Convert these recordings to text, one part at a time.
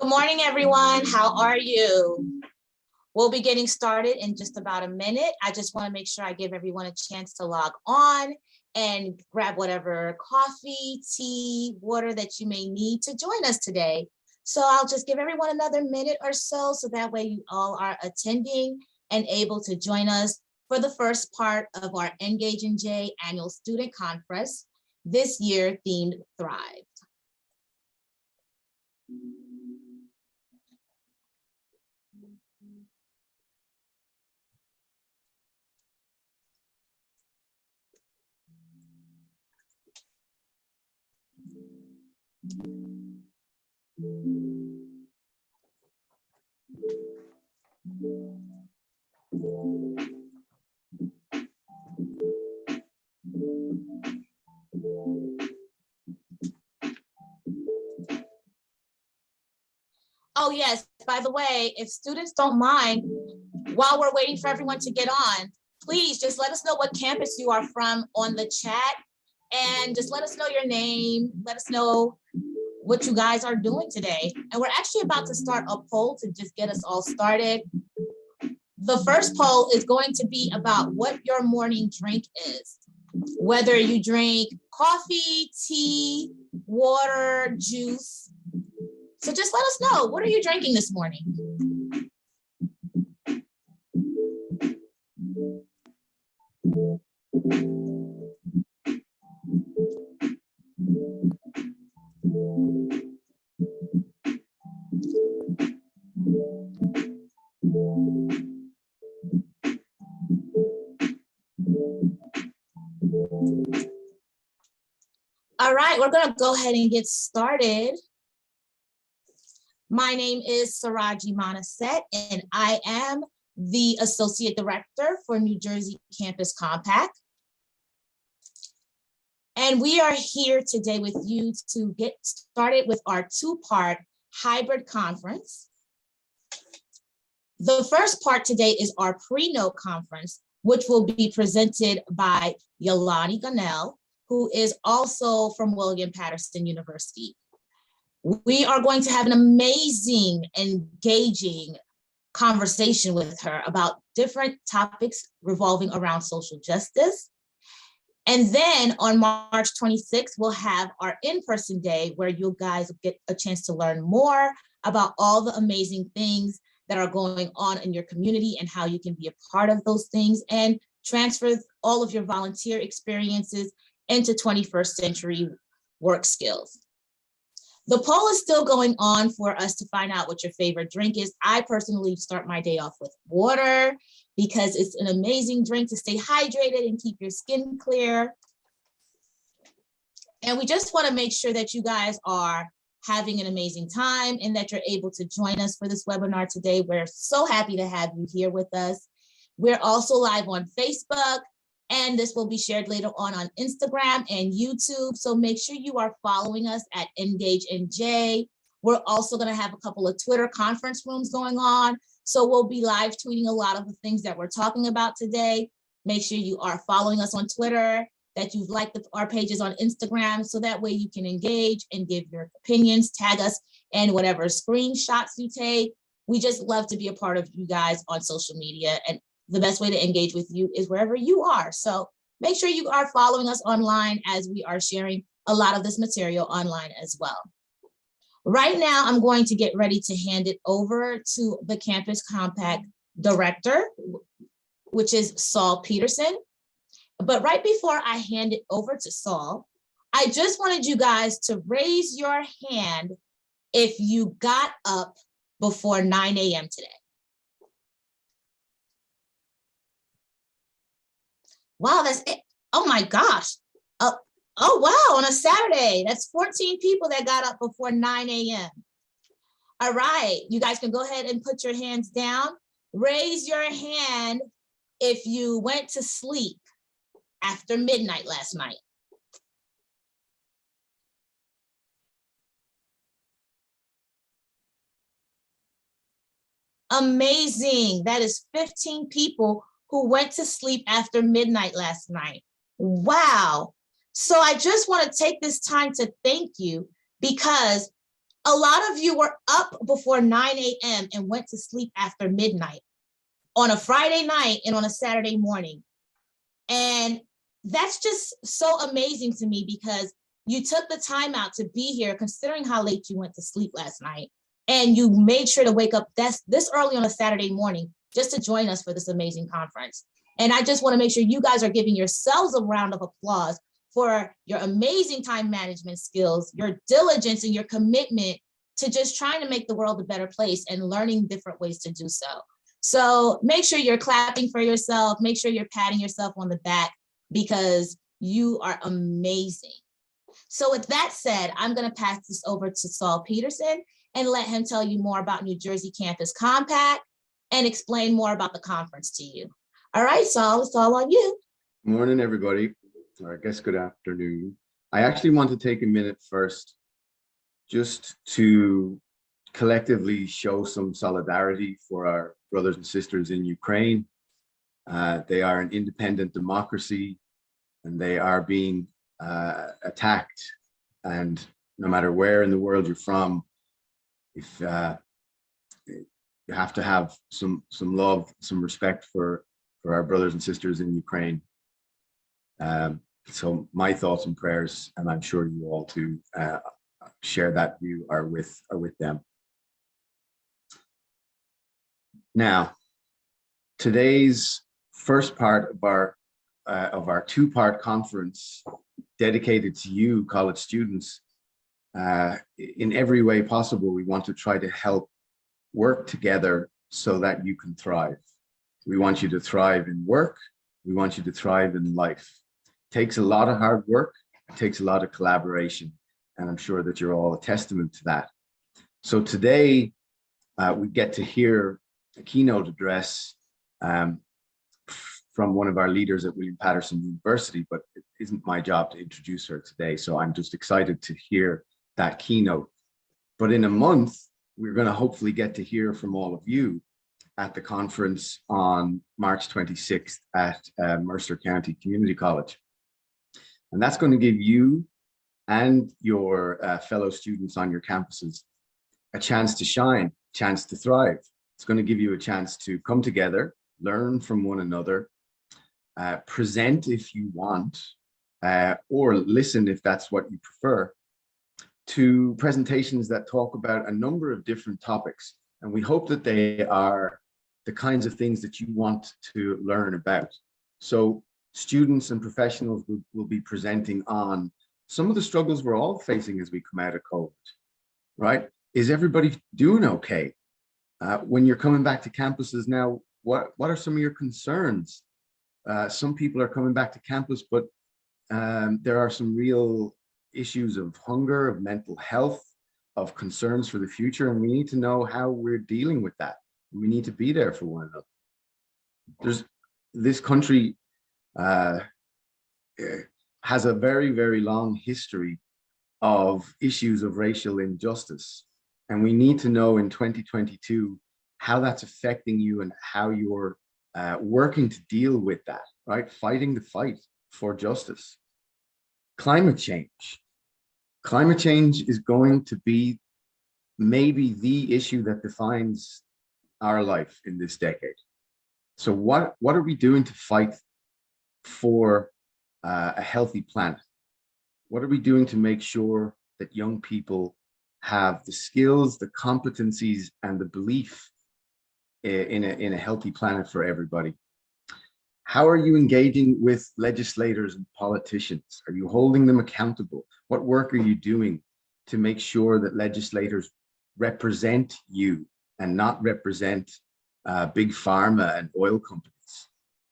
Good morning, everyone. How are you? We'll be getting started in just about a minute. I just want to make sure I give everyone a chance to log on and grab whatever coffee, tea, water that you may need to join us today. So I'll just give everyone another minute or so that way you all are attending and able to join us for the first part of our Engage in J annual student conference, this year themed Thrive. Oh yes, by the way, if students don't mind, while we're waiting for everyone to get on, please just let us know what campus you are from on the chat, and just let us know your name, let us know what you guys are doing today. And we're actually about to start a poll to just get us all started. The first poll is going to be about what your morning drink is. Whether you drink coffee, tea, water, juice. So just let us know, what are you drinking this morning? All right, we're going to go ahead and get started. My name is Saraji Manaset, and I am the Associate Director for New Jersey Campus Compact. And we are here today with you to get started with our two-part hybrid conference. The first part today is our Prenote conference, which will be presented by Yolany Gonell, who is also from William Patterson University. We are going to have an amazing, engaging conversation with her about different topics revolving around social justice. And then on March 26th, we'll have our in-person day where you guys get a chance to learn more about all the amazing things that are going on in your community and how you can be a part of those things and transfer all of your volunteer experiences into 21st century work skills. The poll is still going on for us to find out what your favorite drink is. I personally start my day off with water because it's an amazing drink to stay hydrated and keep your skin clear. And we just want to make sure that you guys are having an amazing time and that you're able to join us for this webinar today. We're so happy to have you here with us. We're also live on Facebook, and this will be shared later on Instagram and YouTube. So make sure you are following us at Engage in J. We're also going to have a couple of Twitter conference rooms going on. So we'll be live tweeting a lot of the things that we're talking about today. Make sure you are following us on Twitter, that you've liked our pages on Instagram, so that way you can engage and give your opinions, tag us, and whatever screenshots you take. We just love to be a part of you guys on social media, and the best way to engage with you is wherever you are. So make sure you are following us online as we are sharing a lot of this material online as well. Right now, I'm going to get ready to hand it over to the Campus Compact Director, which is Saul Peterson. But right before I hand it over to Saul, I just wanted you guys to raise your hand if you got up before 9 a.m. today. Wow, that's it. Oh my gosh. Oh, wow, on a Saturday, that's 14 people that got up before 9 a.m. All right, you guys can go ahead and put your hands down. Raise your hand if you went to sleep after midnight last night. Amazing. That is 15 people who went to sleep after midnight last night. Wow. So I just want to take this time to thank you, because A lot of you were up before 9 a.m. and went to sleep after midnight on a Friday night and on a Saturday morning. And that's just so amazing to me because you took the time out to be here, considering how late you went to sleep last night. And you made sure to wake up this early on a Saturday morning just to join us for this amazing conference. And I just want to make sure you guys are giving yourselves a round of applause for your amazing time management skills, your diligence and your commitment to just trying to make the world a better place and learning different ways to do so. So make sure you're clapping for yourself, make sure you're patting yourself on the back because you are amazing. So with that said, I'm going to pass this over to Saul Peterson and let him tell you more about New Jersey Campus Compact and explain more about the conference to you. All right, Saul, it's all on you. Good morning, everybody. Or I guess good afternoon. I actually want to take a minute first just to collectively show some solidarity for our brothers and sisters in Ukraine. They are an independent democracy and they are being attacked. And no matter where in the world you're from, if you have to have some love, some respect for our brothers and sisters in Ukraine. So my thoughts and prayers, and I'm sure you all too share that view, are with them. Now, today's first part of our two-part conference dedicated to you, college students. In every way possible, we want to try to help work together so that you can thrive. We want you to thrive in work. We want you to thrive in life. It takes a lot of hard work. It takes a lot of collaboration. And I'm sure that you're all a testament to that. So today, we get to hear a keynote address from one of our leaders at William Patterson University, but it isn't my job to introduce her today. So I'm just excited to hear that keynote. But in a month, we're going to hopefully get to hear from all of you at the conference on March 26th at Mercer County Community College. And that's going to give you and your fellow students on your campuses a chance to shine, a chance to thrive. It's going to give you a chance to come together, learn from one another, present if you want, or listen if that's what you prefer, to presentations that talk about a number of different topics. And we hope that they are the kinds of things that you want to learn about. So students and professionals will be presenting on some of the struggles we're all facing as we come out of COVID, right? Is everybody doing okay? When you're coming back to campuses now, what are some of your concerns? Some people are coming back to campus, but there are some real issues of hunger, of mental health, of concerns for the future, and we need to know how we're dealing with that. We need to be there for one another. This country has a very, very long history of issues of racial injustice. And we need to know in 2022 how that's affecting you and how you're working to deal with that, right? Fighting the fight for justice. Climate change. Climate change is going to be maybe the issue that defines our life in this decade. So what are we doing to fight for a healthy planet? What are we doing to make sure that young people have the skills, the competencies, and the belief in a healthy planet for everybody? How are you engaging with legislators and politicians? Are you holding them accountable? What work are you doing to make sure that legislators represent you and not represent big pharma and oil companies?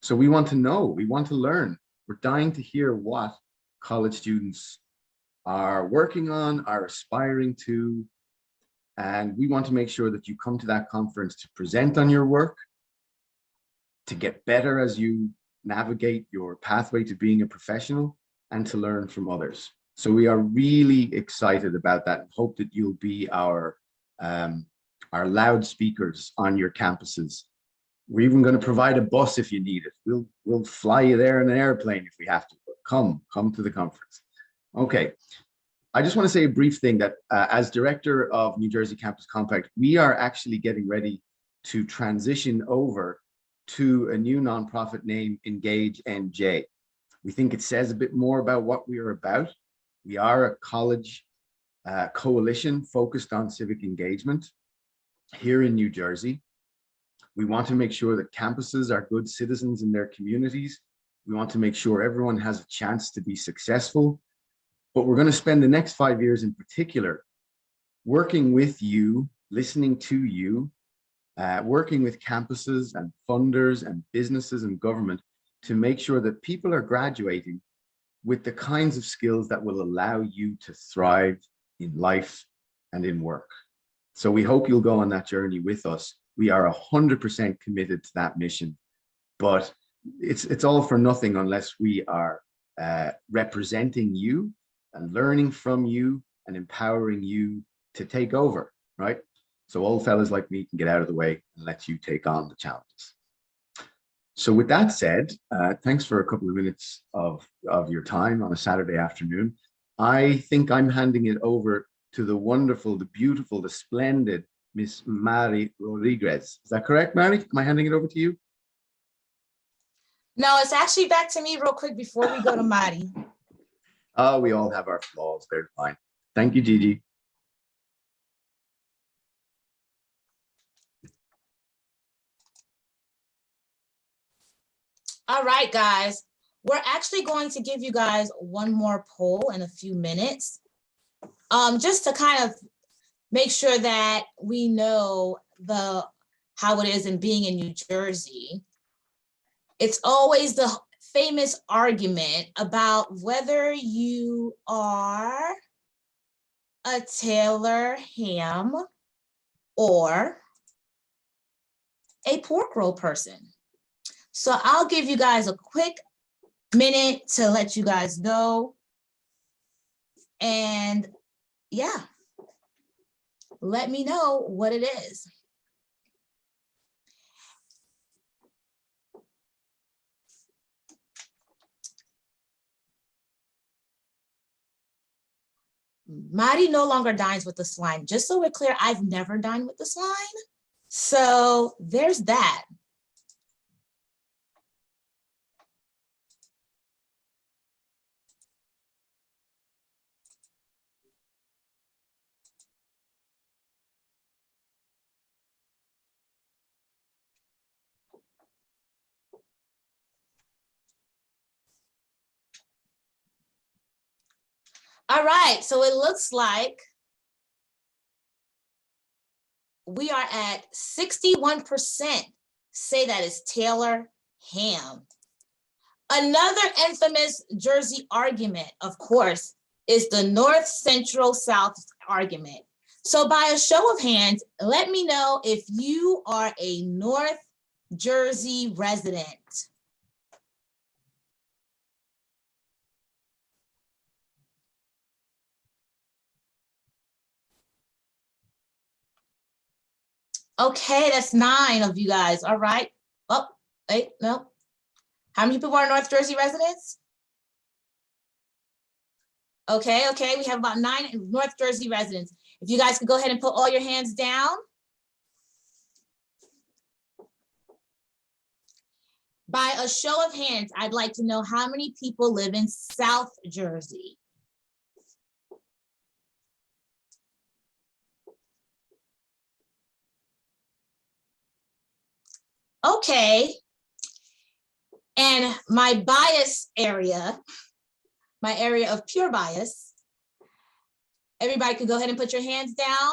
So we want to know, we want to learn. We're dying to hear what college students are working on, are aspiring to, and we want to make sure that you come to that conference to present on your work, to get better as you navigate your pathway to being a professional, and to learn from others. So we are really excited about that and hope that you'll be our loudspeakers on your campuses. We're even going to provide a bus if you need it. We'll fly you there in an airplane if we have to, but come to the conference. Okay, I just want to say a brief thing that as director of New Jersey Campus Compact, we are actually getting ready to transition over to a new nonprofit name, Engage NJ. We think it says a bit more about what we are about. We are a college coalition focused on civic engagement here in New Jersey. We want to make sure that campuses are good citizens in their communities. We want to make sure everyone has a chance to be successful. But we're going to spend the next 5 years in particular working with you, listening to you, working with campuses and funders and businesses and government to make sure that people are graduating with the kinds of skills that will allow you to thrive in life and in work. So we hope you'll go on that journey with us. We are 100% committed to that mission, but it's all for nothing unless we are representing you and learning from you and empowering you to take over, right? So old fellas like me can get out of the way and let you take on the challenges. So with that said, thanks for a couple of minutes of your time on a Saturday afternoon. I think I'm handing it over to the wonderful, the beautiful, the splendid Miss Mari Rodriguez. Is that correct, Mari? Am I handing it over to you? No, it's actually back to me real quick before we go to Mari. Oh, we all have our flaws. They're fine. Thank you, Gigi. All right, guys. We're actually going to give you guys one more poll in a few minutes, just to kind of make sure that we know how it is in being in New Jersey. It's always the famous argument about whether you are a Taylor ham or a pork roll person. So I'll give you guys a quick minute to let you guys know. And yeah, let me know what it is. Mari no longer dines with the swine. Just so we're clear, I've never dined with the swine. So there's that. All right, so it looks like we are at 61% say that is Taylor ham. Another infamous Jersey argument, of course, is the North Central South argument. So by a show of hands, let me know if you are a North Jersey resident. Okay, that's 9 of you guys. All right. Oh, wait, no. How many people are North Jersey residents? Okay, we have about 9 North Jersey residents. If you guys could go ahead and put all your hands down. By a show of hands, I'd like to know how many people live in South Jersey. Okay. And my bias area, my area of pure bias, everybody could go ahead and put your hands down.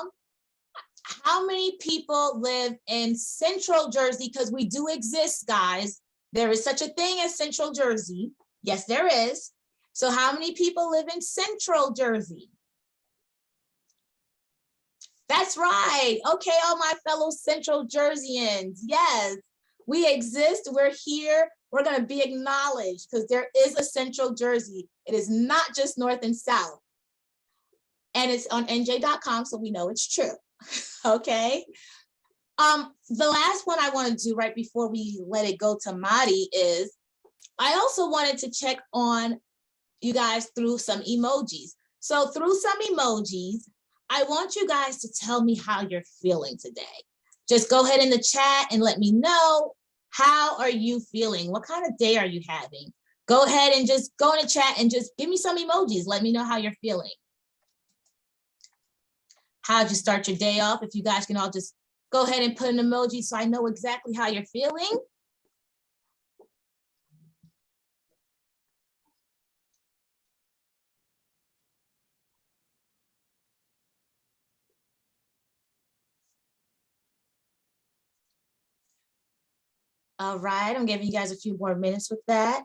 How many people live in Central Jersey? Because we do exist, guys. There is such a thing as Central Jersey. Yes, there is. So how many people live in Central Jersey? That's right. Okay, all my fellow Central Jerseyans. Yes, we exist. We're here. We're going to be acknowledged because there is a Central Jersey. It is not just North and South. And it's on nj.com, so we know it's true. Okay. The last one I want to do right before we let it go to Mari is I also wanted to check on you guys through some emojis. So through some emojis, I want you guys to tell me how you're feeling today. Just go ahead in the chat and let me know, how are you feeling? What kind of day are you having? Go ahead and just go in the chat and just give me some emojis. Let me know how you're feeling. How'd you start your day off? If you guys can all just go ahead and put an emoji so I know exactly how you're feeling. All right, I'm giving you guys a few more minutes with that.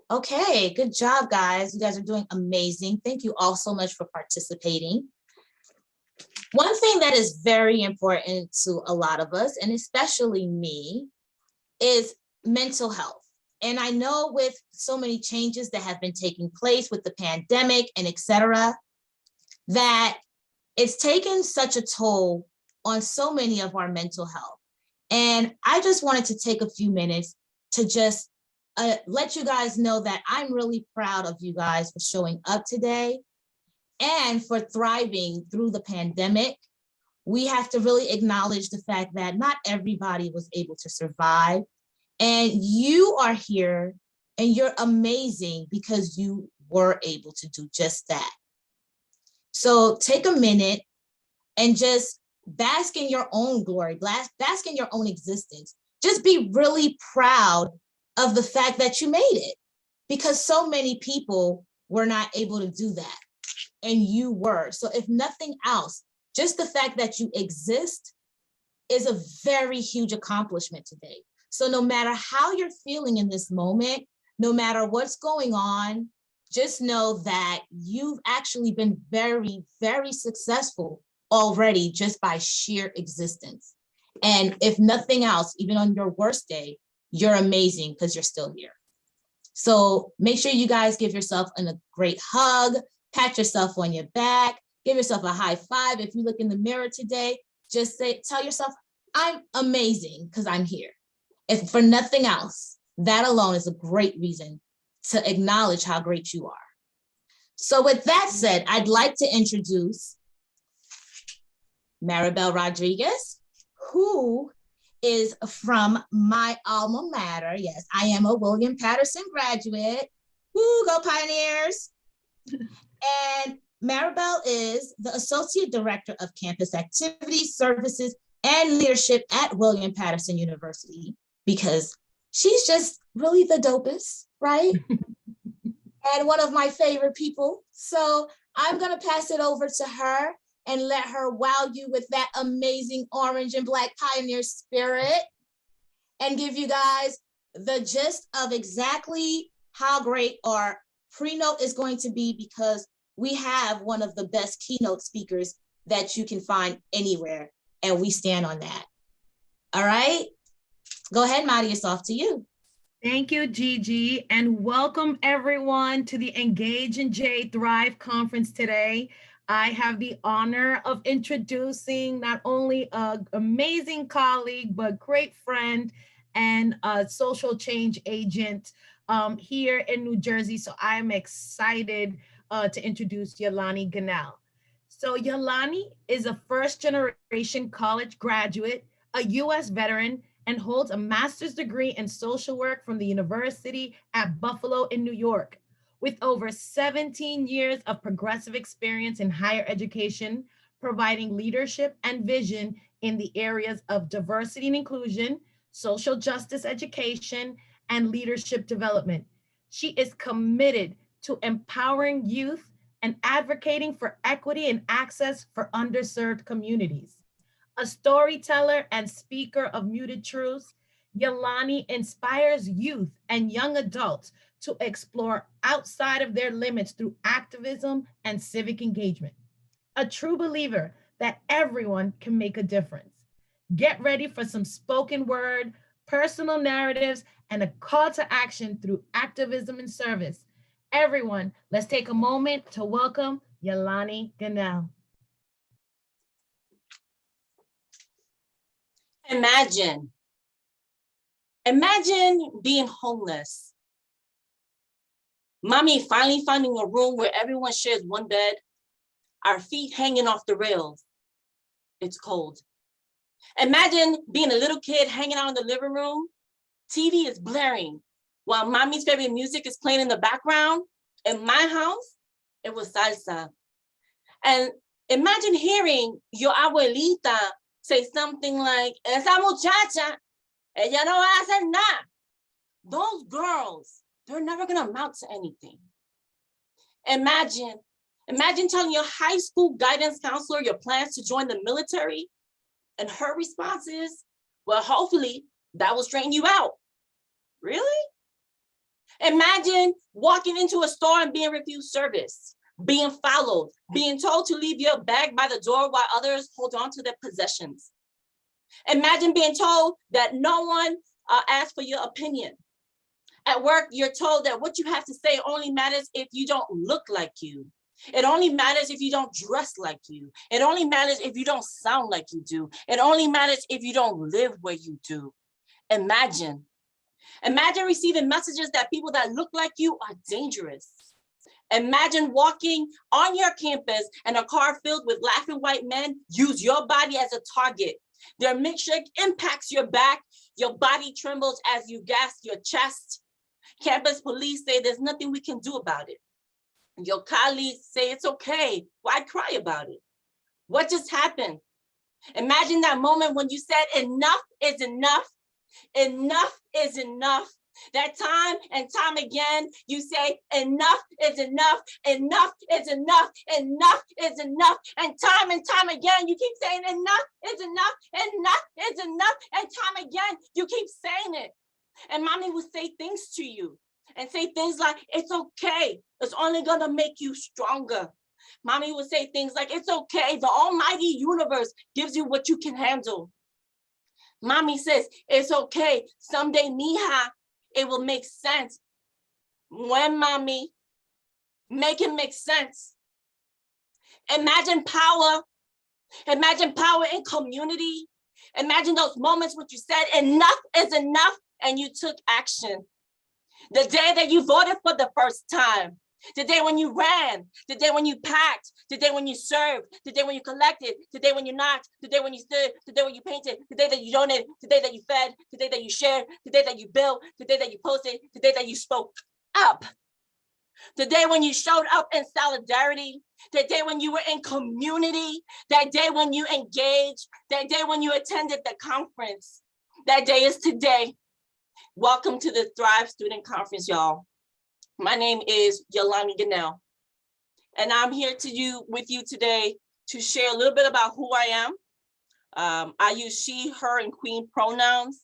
Okay, good job, guys. You guys are doing amazing. Thank you all so much for participating. One thing that is very important to a lot of us, and especially me, is mental health. And I know with so many changes that have been taking place with the pandemic and et cetera, that it's taken such a toll on so many of our mental health. And I just wanted to take a few minutes to just let you guys know that I'm really proud of you guys for showing up today and for thriving through the pandemic. We have to really acknowledge the fact that not everybody was able to survive. And you are here and you're amazing because you were able to do just that. So take a minute and just bask in your own glory, bask in your own existence. Just be really proud of the fact that you made it, because so many people were not able to do that and you were. So if nothing else, just the fact that you exist is a very huge accomplishment today. So no matter how you're feeling in this moment, no matter what's going on, just know that you've actually been very, very successful already just by sheer existence. And if nothing else, even on your worst day, you're amazing because you're still here. So make sure you guys give yourself a great hug, pat yourself on your back, give yourself a high five. If you look in the mirror today, just tell yourself, I'm amazing because I'm here. If for nothing else, that alone is a great reason to acknowledge how great you are. So with that said, I'd like to introduce Maribel Rodriguez, who is from my alma mater. Yes, I am a William Patterson graduate. Woo, go Pioneers. And Maribel is the Associate Director of Campus Activities, Services, and Leadership at William Patterson University, because she's just really the dopest, right? And one of my favorite people. So I'm gonna pass it over to her and let her wow you with that amazing orange and black pioneer spirit and give you guys the gist of exactly how great our Prenote is going to be, because we have one of the best keynote speakers that you can find anywhere, and we stand on that. All right, go ahead, Madi, it's off to you. Thank you, Gigi, and welcome everyone to the Engage and T.H.R.I.V.E conference today. I have the honor of introducing not only an amazing colleague, but great friend and a social change agent here in New Jersey. So I'm excited to introduce Yolany Gonell. So Yolany is a first-generation college graduate, a U.S. veteran, and holds a master's degree in social work from the University at Buffalo in New York. With over 17 years of progressive experience in higher education, providing leadership and vision in the areas of diversity and inclusion, social justice education, and leadership development. She is committed to empowering youth and advocating for equity and access for underserved communities. A storyteller and speaker of muted truths, Yolany inspires youth and young adults to explore outside of their limits through activism and civic engagement. A true believer that everyone can make a difference. Get ready for some spoken word, personal narratives, and a call to action through activism and service. Everyone, let's take a moment to welcome Yolany Gonell. Imagine being homeless Mommy finally finding a room where everyone shares one bed, our feet hanging off the rails. It's cold. Imagine being a little kid hanging out in the living room. TV is blaring while mommy's favorite music is playing in the background. In my house, it was salsa. And imagine hearing your abuelita say something like, esa muchacha, ella no va a hacer nada. Those girls, they're never gonna amount to anything. Imagine telling your high school guidance counselor your plans to join the military, and her response is, well, hopefully that will straighten you out. Really? Imagine walking into a store and being refused service, being followed, being told to leave your bag by the door while others hold on to their possessions. Imagine being told that no one asked for your opinion. At work, you're told that what you have to say only matters if you don't look like you. It only matters if you don't dress like you. It only matters if you don't sound like you do. It only matters if you don't live where you do. Imagine receiving messages that people that look like you are dangerous. Imagine walking on your campus and a car filled with laughing white men use your body as a target. Their milkshake impacts your back. Your body trembles as you gasp your chest. Campus police say there's nothing we can do about it. Your colleagues say it's okay. Why cry about it? What just happened? Imagine that moment when you said enough is enough. Enough is enough. That time and time again, you say enough is enough, enough is enough, enough is enough. And time again, you keep saying enough is enough, enough is enough. And time again, you keep saying it. And mommy would say things to you and say things like, it's okay. It's only gonna make you stronger. Mommy would say things like, it's okay. The almighty universe gives you what you can handle. Mommy says, it's okay. Someday, mija, it will make sense. When, mommy? Make it make sense. Imagine power. Imagine power in community. Imagine those moments when you said enough is enough and you took action. The day that you voted for the first time. The day when you ran, the day when you packed, the day when you served, the day when you collected, the day when you knocked, the day when you stood, the day when you painted, the day that you donated, the day that you fed, the day that you shared, the day that you built, the day that you posted, the day that you spoke up. The day when you showed up in solidarity, the day when you were in community, that day when you engaged, that day when you attended the conference. That day is today. Welcome to the Thrive Student Conference, y'all. My name is Yolany Gonell, and I'm here with you today to share a little bit about who I am. I use she, her, and queen pronouns.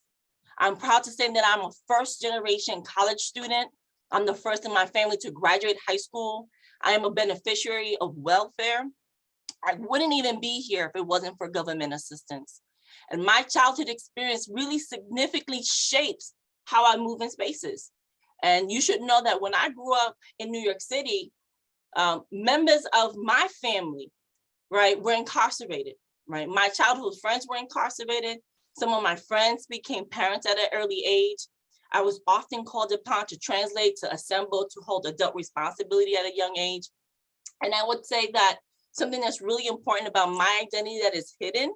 I'm proud to say that I'm a first-generation college student. I'm the first in my family to graduate high school. I am a beneficiary of welfare. I wouldn't even be here if it wasn't for government assistance. And my childhood experience really significantly shapes how I move in spaces. And you should know that when I grew up in New York City, members of my family, right, were incarcerated, right? My childhood friends were incarcerated. Some of my friends became parents at an early age. I was often called upon to translate, to assemble, to hold adult responsibility at a young age. And I would say that something that's really important about my identity that is hidden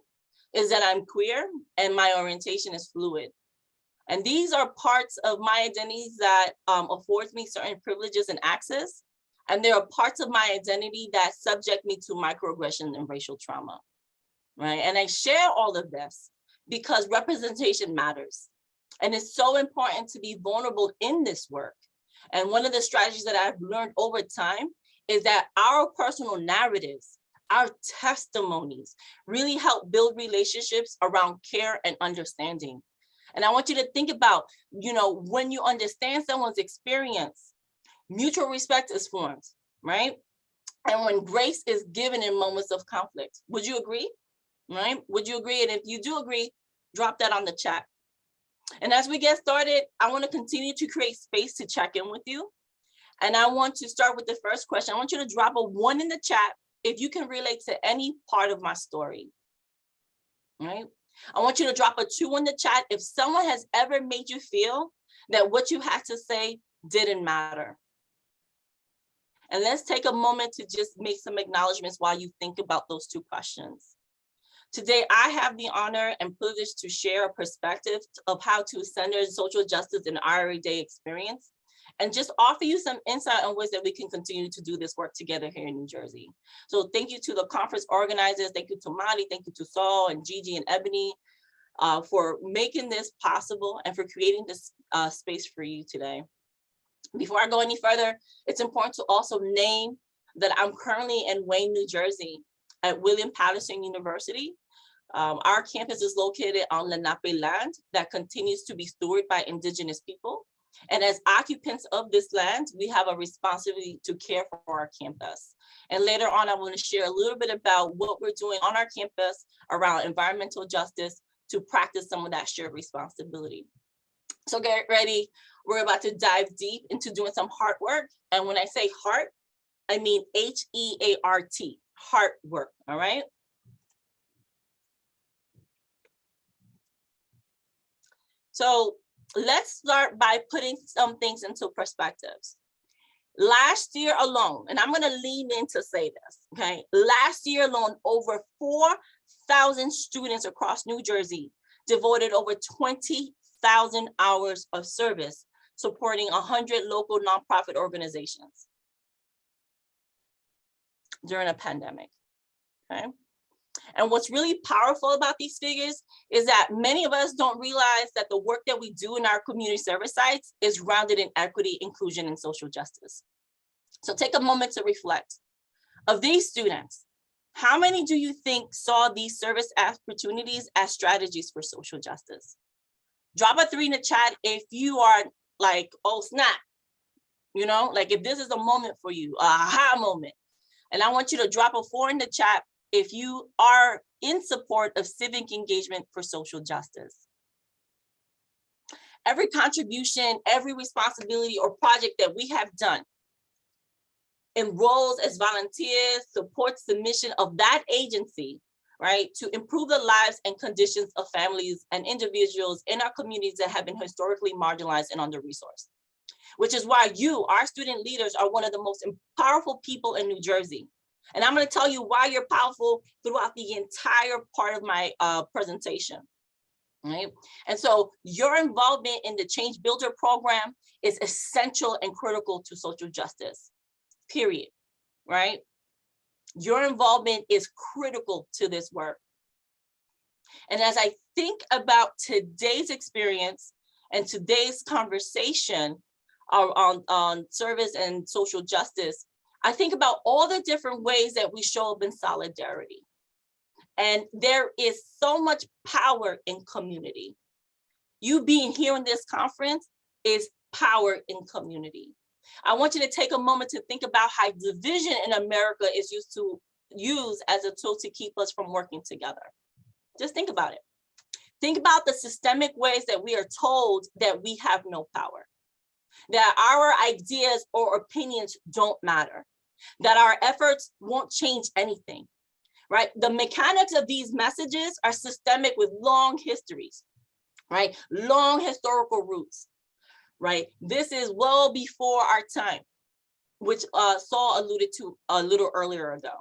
is that I'm queer and my orientation is fluid. And these are parts of my identities that affords me certain privileges and access. And there are parts of my identity that subject me to microaggression and racial trauma, right? And I share all of this because representation matters. And it's so important to be vulnerable in this work. And one of the strategies that I've learned over time is that our personal narratives, our testimonies really help build relationships around care and understanding. And I want you to think about, when you understand someone's experience, mutual respect is formed, right? And when grace is given in moments of conflict. Would you agree? Right? Would you agree? And if you do agree, drop that on the chat. And as we get started, I want to continue to create space to check in with you. And I want to start with the first question. I want you to drop a 1 in the chat if you can relate to any part of my story, right? I want you to drop a 2 in the chat if someone has ever made you feel that what you had to say didn't matter. And let's take a moment to just make some acknowledgements while you think about those two questions. Today, I have the honor and privilege to share a perspective of how to center social justice in our everyday experience, and just offer you some insight on ways that we can continue to do this work together here in New Jersey. So thank you to the conference organizers, thank you to Mali, thank you to Saul and Gigi and Ebony for making this possible and for creating this space for you today. Before I go any further, it's important to also name that I'm currently in Wayne, New Jersey at William Patterson University. Our campus is located on Lenape land that continues to be stewarded by Indigenous people. And as occupants of this land, we have a responsibility to care for our campus. And later on, I want to share a little bit about what we're doing on our campus around environmental justice to practice some of that shared responsibility. So get ready. We're about to dive deep into doing some heart work. And when I say heart, I mean H-E-A-R-T, heart work, all right? So let's start by putting some things into perspectives. Last year alone, and I'm gonna lean in to say this, okay? Last year alone, over 4,000 students across New Jersey devoted over 20,000 hours of service supporting 100 local nonprofit organizations during a pandemic, okay? And what's really powerful about these figures is that many of us don't realize that the work that we do in our community service sites is grounded in equity, inclusion, and social justice. So take a moment to reflect. Of these students, how many do you think saw these service opportunities as strategies for social justice? Drop a 3 in the chat if you are like, oh snap, you know, like if this is a moment for you, a aha moment. And I want you to drop a 4 in the chat if you are in support of civic engagement for social justice. Every contribution, every responsibility or project that we have done enrolls as volunteers, supports the mission of that agency, right, to improve the lives and conditions of families and individuals in our communities that have been historically marginalized and under-resourced. Which is why you, our student leaders, are one of the most powerful people in New Jersey. And I'm going to tell you why you're powerful throughout the entire part of my presentation, right? And so your involvement in the Change Builder program is essential and critical to social justice, period, right? Your involvement is critical to this work. And as I think about today's experience and today's conversation on service and social justice, I think about all the different ways that we show up in solidarity. And there is so much power in community. You being here in this conference is power in community. I want you to take a moment to think about how division in America is used as a tool to keep us from working together. Just think about it. Think about the systemic ways that we are told that we have no power, that our ideas or opinions don't matter, that our efforts won't change anything, right? The mechanics of these messages are systemic with long histories, right? Long historical roots, right? This is well before our time, which Saul alluded to a little earlier ago,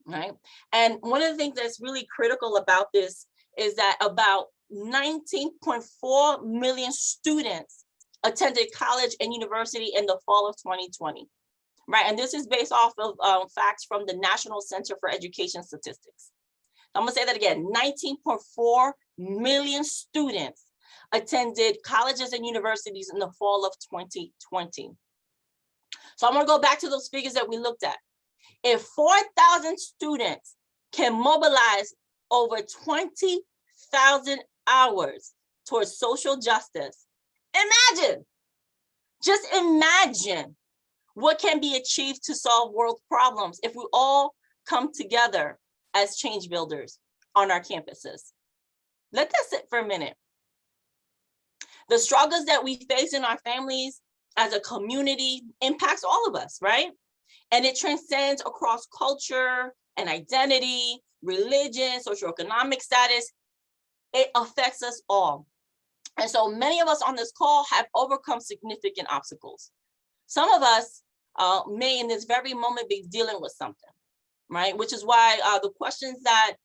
right? And one of the things that's really critical about this is that about 19.4 million students attended college and university in the fall of 2020. Right, and this is based off of facts from the National Center for Education Statistics. I'm gonna say that again, 19.4 million students attended colleges and universities in the fall of 2020. So I'm gonna go back to those figures that we looked at. If 4,000 students can mobilize over 20,000 hours towards social justice, imagine, just imagine what can be achieved to solve world problems if we all come together as change builders on our campuses. Let that sit for a minute. The struggles that we face in our families as a community impacts all of us, right? And it transcends across culture and identity, religion, socioeconomic status. It affects us all. And so many of us on this call have overcome significant obstacles. Some of us may in this very moment be dealing with something, right? Which is why the questions that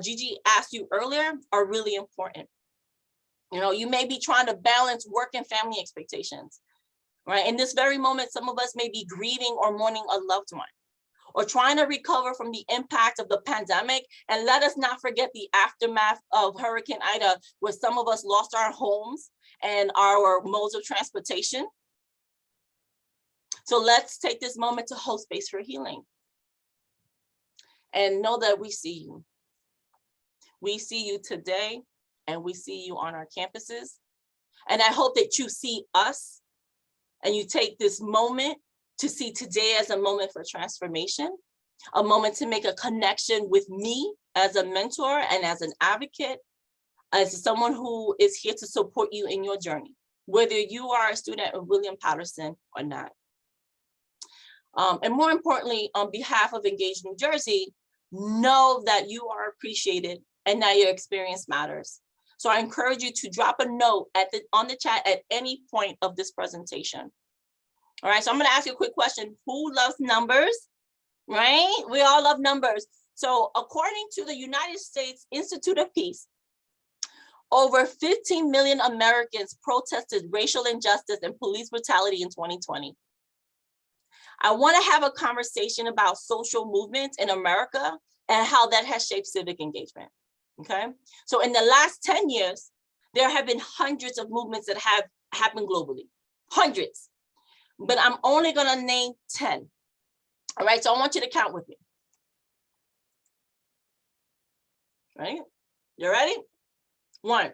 Gigi asked you earlier are really important. You know, you may be trying to balance work and family expectations, right? In this very moment, some of us may be grieving or mourning a loved one, or trying to recover from the impact of the pandemic. And let us not forget the aftermath of Hurricane Ida, where some of us lost our homes and our modes of transportation. So let's take this moment to hold space for healing. And know that we see you. We see you today, and we see you on our campuses. And I hope that you see us, and you take this moment to see today as a moment for transformation, a moment to make a connection with me as a mentor and as an advocate, as someone who is here to support you in your journey, whether you are a student of William Patterson or not. And more importantly, on behalf of Engage New Jersey, know that you are appreciated and that your experience matters. So I encourage you to drop a note on the chat at any point of this presentation. All right, so I'm going to ask you a quick question. Who loves numbers, right? We all love numbers. So according to the United States Institute of Peace, over 15 million Americans protested racial injustice and police brutality in 2020. I want to have a conversation about social movements in America and how that has shaped civic engagement, okay? So in the last 10 years, there have been hundreds of movements that have happened globally, hundreds. But I'm only gonna name 10. All right, so I want you to count with me. Right, you ready? 1.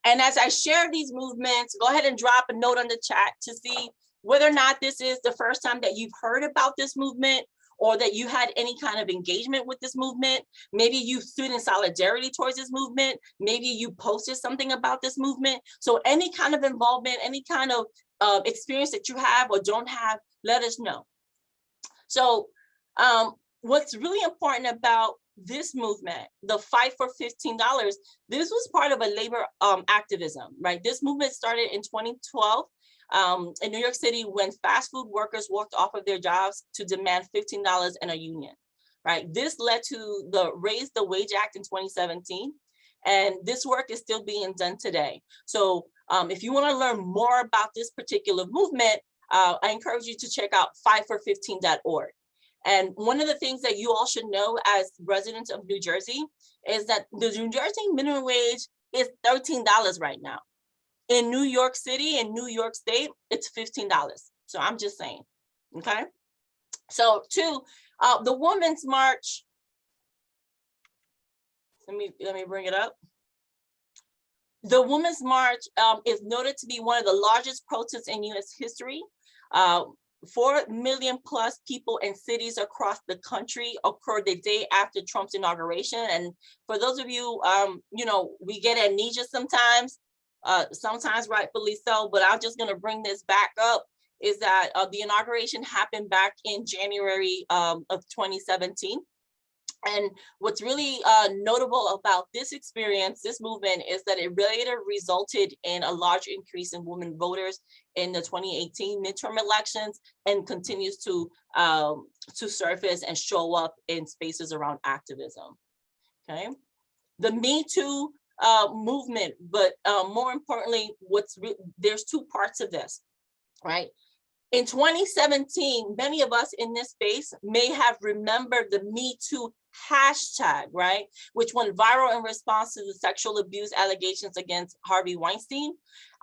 And as I share these movements, go ahead and drop a note on the chat to see whether or not this is the first time that you've heard about this movement, or that you had any kind of engagement with this movement. Maybe you stood in solidarity towards this movement. Maybe you posted something about this movement. So any kind of involvement, any kind of experience that you have or don't have, let us know. So what's really important about this movement, the fight for $15, this was part of a labor activism, right? This movement started in 2012 in New York City when fast food workers walked off of their jobs to demand $15 and a union, right? This led to the Raise the Wage Act in 2017. And this work is still being done today. So if you want to learn more about this particular movement, I encourage you to check out fightfor15.org. And one of the things that you all should know as residents of New Jersey is that the New Jersey minimum wage is $13 right now. In New York City and New York State, it's $15. So I'm just saying, okay? So 2, the Women's March, let me bring it up. The Women's March is noted to be one of the largest protests in US history. 4 million plus people in cities across the country occurred the day after Trump's inauguration. And for those of you, you know, we get amnesia sometimes rightfully so, but I'm just gonna bring this back up, is that the inauguration happened back in January of 2017. And what's really notable about this experience, this movement, is that it later resulted in a large increase in women voters in the 2018 midterm elections, and continues to surface and show up in spaces around activism. Okay, the Me Too movement, but more importantly, there's 2 parts of this, right? In 2017, many of us in this space may have remembered the Me Too hashtag, right? Which went viral in response to the sexual abuse allegations against Harvey Weinstein.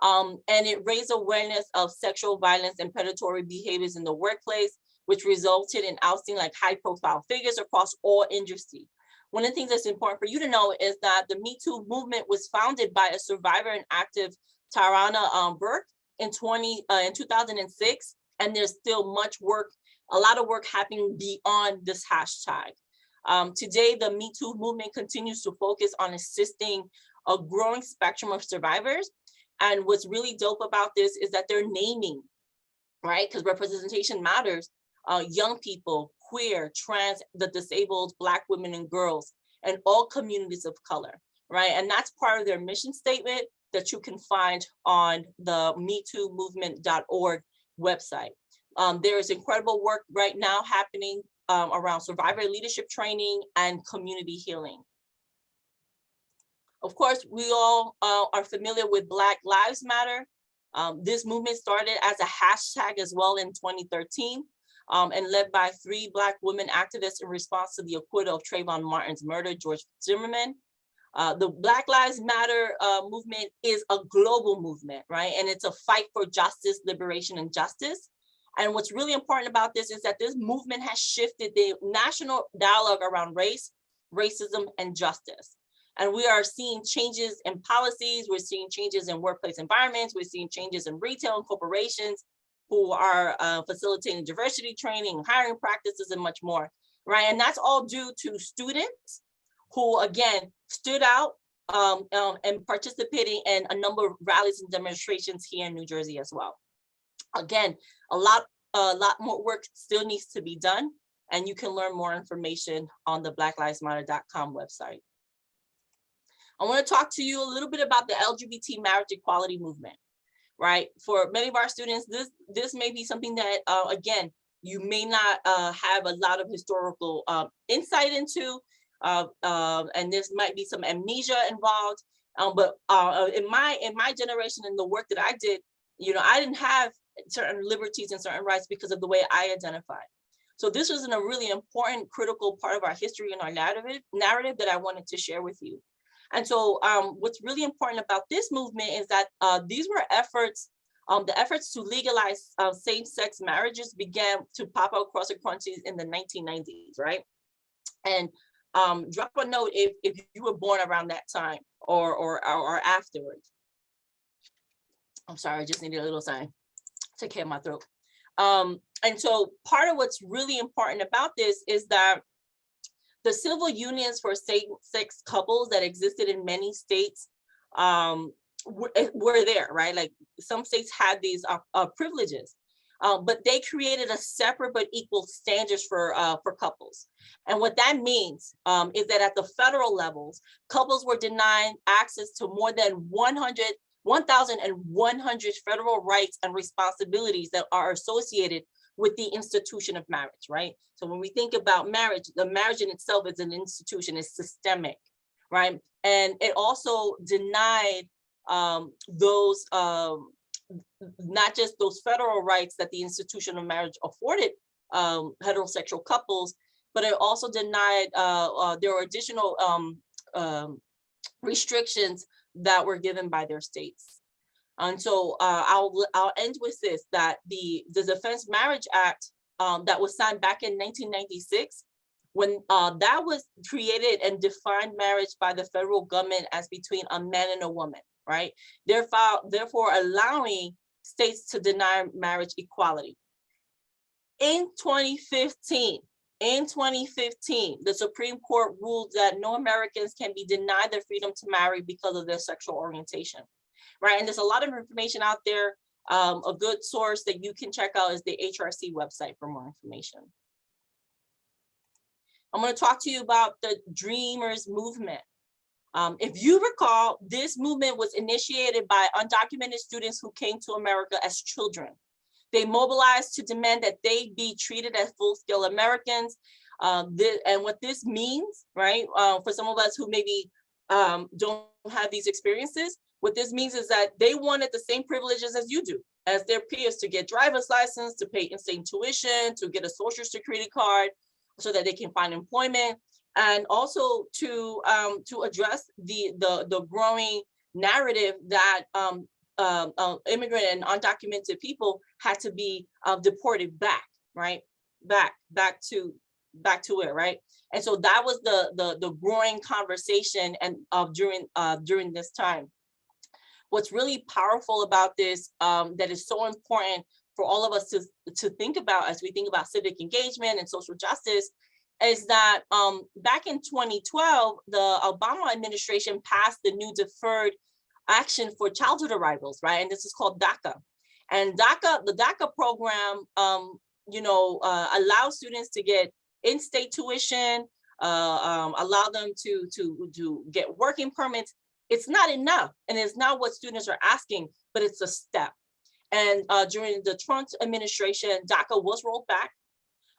And it raised awareness of sexual violence and predatory behaviors in the workplace, which resulted in ousting like high-profile figures across all industries. One of the things that's important for you to know is that the Me Too movement was founded by a survivor and active, Tarana Burke, in 2006. And there's still much work, a lot of work happening beyond this hashtag. Today, the Me Too movement continues to focus on assisting a growing spectrum of survivors. And what's really dope about this is that they're naming, right? Because representation matters. Young people, queer, trans, the disabled, Black women and girls, and all communities of color, right? And that's part of their mission statement that you can find on the metoomovement.org website. There is incredible work right now happening around survivor leadership training and community healing. Of course, we all are familiar with Black Lives Matter. This movement started as a hashtag as well in 2013 and led by 3 Black women activists in response to the acquittal of Trayvon Martin's murder, George Zimmerman. The Black Lives Matter movement is a global movement, right? And it's a fight for justice, liberation, and justice. And what's really important about this is that this movement has shifted the national dialogue around race, racism, and justice. And we are seeing changes in policies, we're seeing changes in workplace environments, we're seeing changes in retail and corporations who are facilitating diversity training, hiring practices, and much more, right? And that's all due to students who, again, stood out and participating in a number of rallies and demonstrations here in New Jersey as well. Again, a lot more work still needs to be done, and you can learn more information on the blacklivesmatter.com website. I want to talk to you a little bit about the LGBT marriage equality movement, right? For many of our students, this may be something that, again, you may not have a lot of historical insight into, and there might be some amnesia involved. But in my generation and the work that I did, I didn't have certain liberties and certain rights because of the way I identified. So this was a really important, critical part of our history and our narrative that I wanted to share with you. And so what's really important about this movement is that these were efforts, the efforts to legalize same-sex marriages began to pop out across the country in the 1990s, right? And drop a note if you were born around that time or afterwards. I'm sorry, I just needed a little sign. Take care of my throat. And so part of what's really important about this is that the civil unions for same-sex couples that existed in many states were there, right? Like some states had these privileges, but they created a separate but equal standards for couples. And what that means is that at the federal levels, couples were denied access to more than 1,100 federal rights and responsibilities that are associated with the institution of marriage, right? So when we think about marriage, the marriage in itself is an institution, it's systemic, right? And it also denied those, not just those federal rights that the institution of marriage afforded heterosexual couples, but it also denied, there were additional restrictions that were given by their states. And so I'll end with this, that the Defense Marriage Act that was signed back in 1996, when that was created and defined marriage by the federal government as between a man and a woman, right? Therefore allowing states to deny marriage equality. In 2015, the Supreme Court ruled that no Americans can be denied the freedom to marry because of their sexual orientation. Right, and there's a lot of information out there. A good source that you can check out is the H.R.I.V.E website for more information. I'm going to talk to you about the Dreamers movement. If you recall, this movement was initiated by undocumented students who came to America as children. They mobilized to demand that they be treated as full-scale Americans. And what this means, right, for some of us who maybe don't have these experiences, what this means is that they wanted the same privileges as you do, as their peers, to get driver's license, to pay in-state tuition, to get a social security card so that they can find employment, and also to address the growing narrative that immigrant and undocumented people had to be deported back, right? Back to where, right? And so that was the growing conversation and during this time. What's really powerful about this that is so important for all of us to think about as we think about civic engagement and social justice is that back in 2012, the Obama administration passed the new Deferred Action for Childhood Arrivals, right? And this is called DACA. And the DACA program, allows students to get in-state tuition, allow them to get working permits. It's not enough, and it's not what students are asking, but it's a step. And during the Trump administration, DACA was rolled back.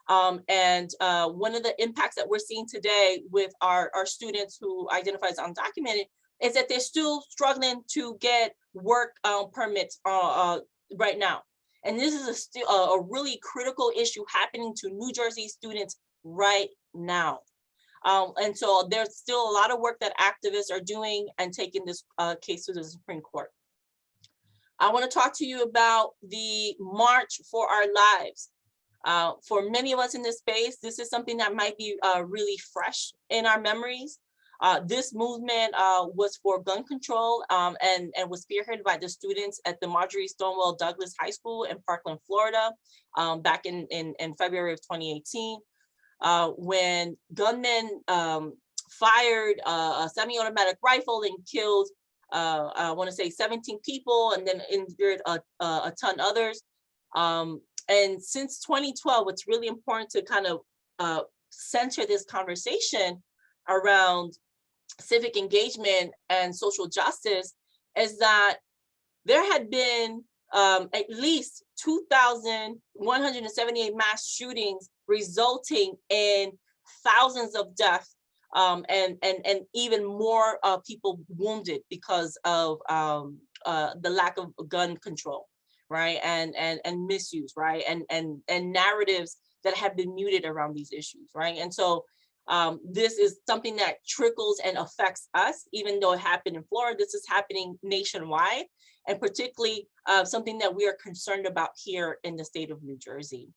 And one of the impacts that we're seeing today with our students who identify as undocumented is that they're still struggling to get work permits right now. And this is a really critical issue happening to New Jersey students right now. And so there's still a lot of work that activists are doing and taking this case to the Supreme Court. I want to talk to you about the March for Our Lives. For many of us in this space, this is something that might be really fresh in our memories. This movement was for gun control and was spearheaded by the students at the Marjorie Stonewall Douglas High School in Parkland, Florida, back in February of 2018, when gunmen fired a semi-automatic rifle and killed, I want to say 17 people, and then injured a ton others. And since 2012, what's really important to kind of center this conversation around civic engagement and social justice is that there had been at least 2,178 mass shootings resulting in thousands of deaths and even more people wounded because of the lack of gun control, right? And misuse, right? And narratives that have been muted around these issues, right? And so this is something that trickles and affects us, even though it happened in Florida. This is happening nationwide, and particularly something that we are concerned about here in the state of New Jersey.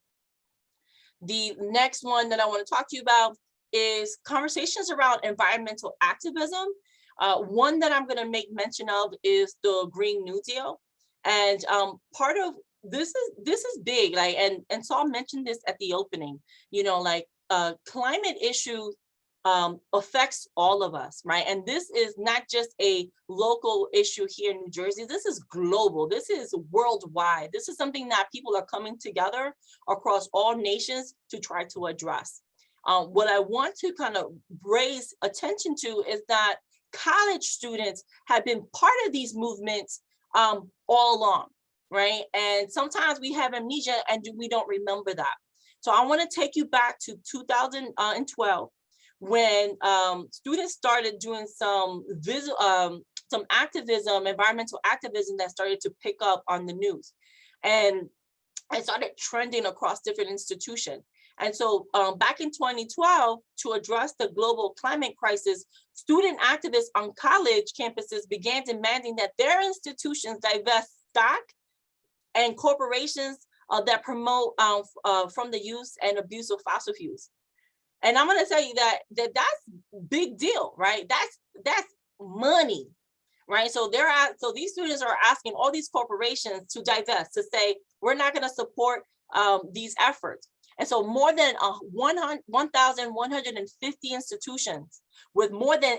The next one that I want to talk to you about is conversations around environmental activism. One that I'm going to make mention of is the Green New Deal. And part of this is big, like, and Saul mentioned this at the opening, you know, like climate issues affects all of us, right? And this is not just a local issue here in New Jersey. This is global. This is worldwide. This is something that people are coming together across all nations to try to address. What I want to kind of raise attention to is that college students have been part of these movements all along, right? And sometimes we have amnesia and we don't remember that. So I want to take you back to 2012 when students started doing some activism, environmental activism that started to pick up on the news, and it started trending across different institutions. And so back in 2012, to address the global climate crisis, student activists on college campuses began demanding that their institutions divest stock and corporations that promote from the use and abuse of fossil fuels. And I'm going to tell you that's big deal, right? That's money, right? So these students are asking all these corporations to divest, to say we're not going to support these efforts. And so more than 1,150 institutions with more than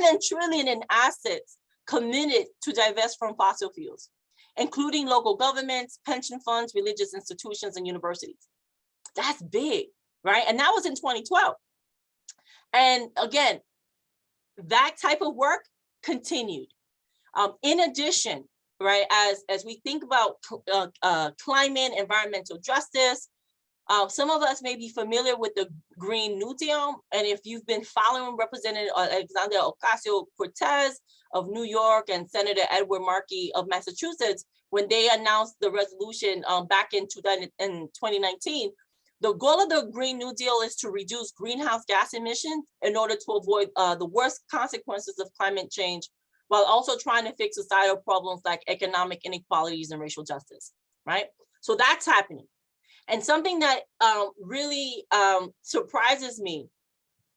11 trillion in assets committed to divest from fossil fuels, including local governments, pension funds, religious institutions, and universities. That's big, right? And that was in 2012. And again, that type of work continued. In addition, right, as we think about climate, environmental justice, some of us may be familiar with the Green New Deal. And if you've been following Representative Alexandria Ocasio-Cortez of New York and Senator Edward Markey of Massachusetts, when they announced the resolution back in 2019, the goal of the Green New Deal is to reduce greenhouse gas emissions in order to avoid the worst consequences of climate change, while also trying to fix societal problems like economic inequalities and racial justice, right? So that's happening. And something that really surprises me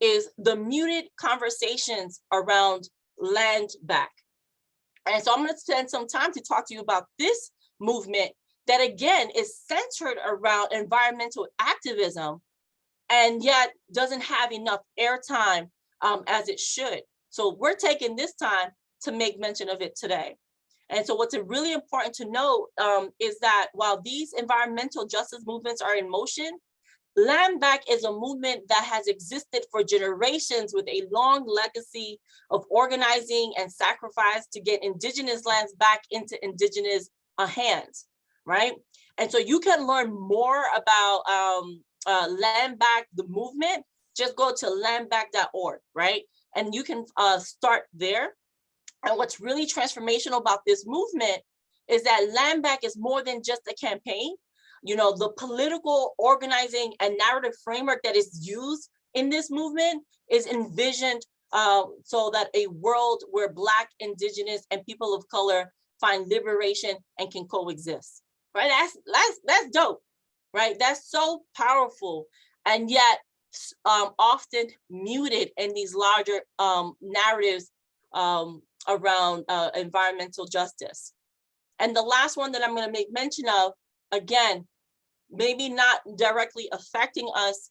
is the muted conversations around land back. And so I'm going to spend some time to talk to you about this movement that, again, is centered around environmental activism and yet doesn't have enough airtime as it should. So we're taking this time to make mention of it today. And so what's really important to note is that while these environmental justice movements are in motion, Land Back is a movement that has existed for generations with a long legacy of organizing and sacrifice to get Indigenous lands back into Indigenous hands, right? And so you can learn more about Land Back the movement. Just go to landback.org, right? And you can start there. And what's really transformational about this movement is that Land Back is more than just a campaign. You know, the political organizing and narrative framework that is used in this movement is envisioned so that a world where Black, Indigenous, and people of color find liberation and can coexist, right? That's dope, right? That's so powerful, and yet often muted in these larger narratives around environmental justice. And the last one that I'm going to make mention of, again, maybe not directly affecting us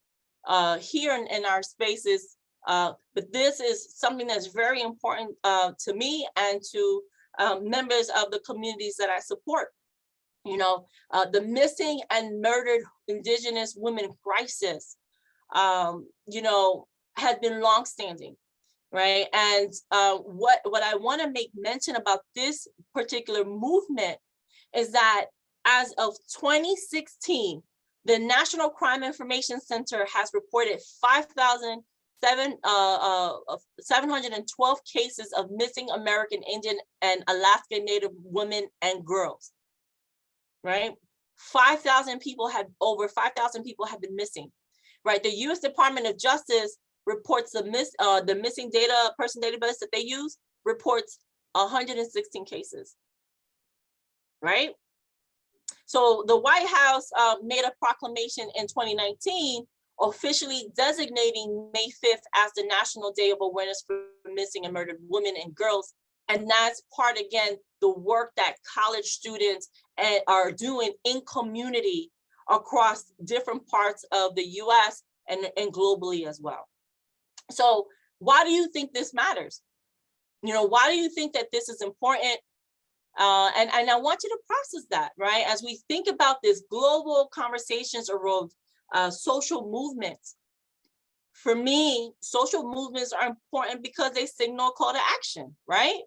here in our spaces, but this is something that's very important to me and to members of the communities that I support. You know, the missing and murdered Indigenous women crisis, you know, has been longstanding, right? And what I want to make mention about this particular movement is that as of 2016, the National Crime Information Center has reported 5,712 cases of missing American Indian and Alaska Native women and girls, right? Over 5,000 people have been missing, right? The U.S. Department of Justice reports the missing person database that they use reports 116 cases, right? So the White House made a proclamation in 2019 officially designating May 5th as the National Day of Awareness for Missing and Murdered Women and Girls. And that's part, again, the work that college students are doing in community across different parts of the US and globally as well. So why do you think this matters? You know, why do you think that this is important? And I want you to process that, right? As we think about this global conversations around social movements. For me, social movements are important because they signal a call to action, right?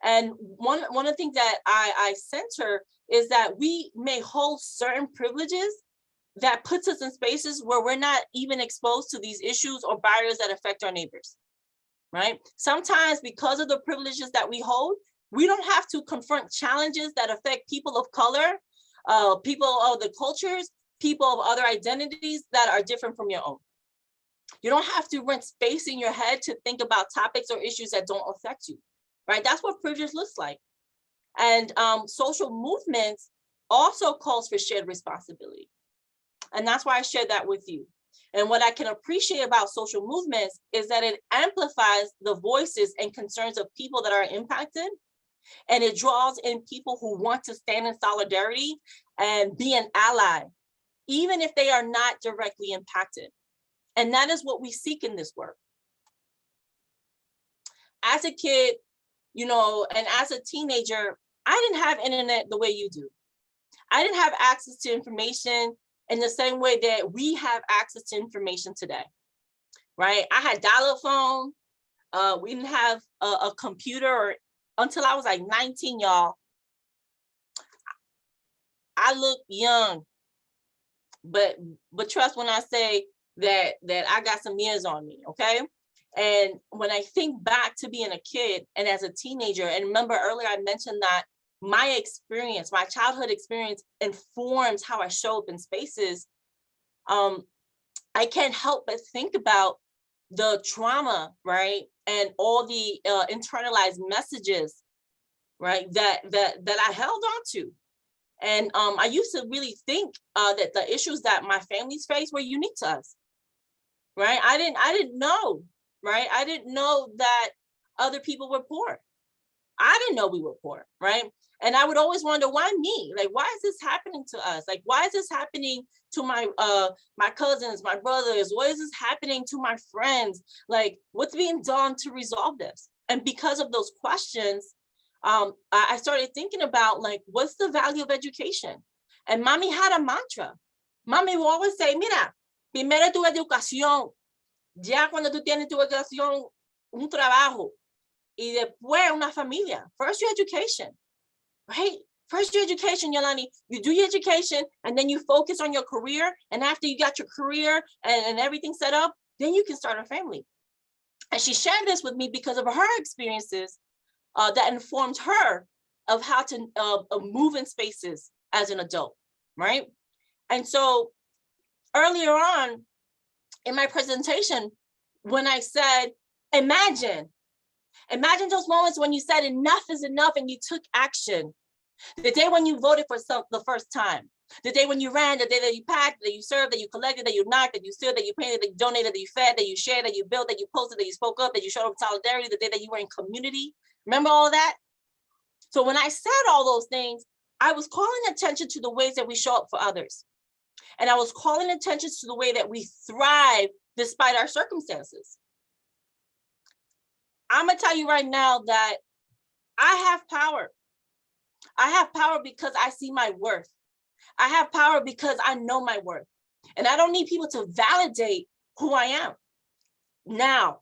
And one of the things that I center is that we may hold certain privileges that puts us in spaces where we're not even exposed to these issues or barriers that affect our neighbors, right? Sometimes because of the privileges that we hold, we don't have to confront challenges that affect people of color, people of the cultures, people of other identities that are different from your own. You don't have to rent space in your head to think about topics or issues that don't affect you, right? That's what privilege looks like. And social movements also calls for shared responsibility. And that's why I shared that with you. And what I can appreciate about social movements is that it amplifies the voices and concerns of people that are impacted. And it draws in people who want to stand in solidarity and be an ally, even if they are not directly impacted. And that is what we seek in this work. As a kid, you know, and as a teenager, I didn't have internet the way you do. I didn't have access to information in the same way that we have access to information today, right? I had dial-up phone. We didn't have a computer until I was like 19, y'all. I look young, but trust when I say that I got some years on me, okay? And when I think back to being a kid and as a teenager, and remember earlier I mentioned that my experience, my childhood experience informs how I show up in spaces. I can't help but think about the trauma, right? And all the internalized messages, right? That I held on to. And I used to really think that the issues that my families faced were unique to us, right? I didn't know, right? I didn't know that other people were poor. I didn't know we were poor, right? And I would always wonder, why me? Like, why is this happening to us? Like, why is this happening to my cousins, my brothers? What is this happening to my friends? Like, what's being done to resolve this? And because of those questions, I started thinking about, like, what's the value of education? And Mommy had a mantra. Mommy will always say, mira, primero tu educación. Ya cuando tú tienes tu educación, un trabajo, y después una familia. First your education, right? First your education, Yolany, you do your education and then you focus on your career. And after you got your career and everything set up, then you can start a family. And she shared this with me because of her experiences that informed her of how to move in spaces as an adult, right? And so earlier on in my presentation, when I said, imagine those moments when you said enough is enough and you took action. The day when you voted for the first time, the day when you ran, the day that you packed, that you served, that you collected, that you knocked, that you stood, that you painted, that you donated, that you fed, that you shared, that you built, that you posted, that you spoke up, that you showed up solidarity, the day that you were in community. Remember all of that? So when I said all those things, I was calling attention to the ways that we show up for others. And I was calling attention to the way that we thrive despite our circumstances. I'm gonna tell you right now that I have power. I have power because I see my worth. I have power because I know my worth. And I don't need people to validate who I am. Now,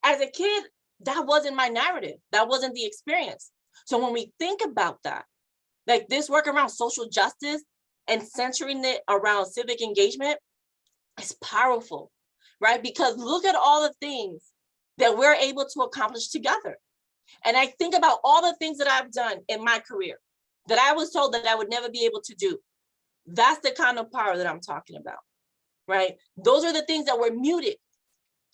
as a kid, that wasn't my narrative. That wasn't the experience. So when we think about that, like this work around social justice and centering it around civic engagement, it's powerful, right? Because look at all the things that we're able to accomplish together. And I think about all the things that I've done in my career that I was told that I would never be able to do. That's the kind of power that I'm talking about, right? Those are the things that were muted,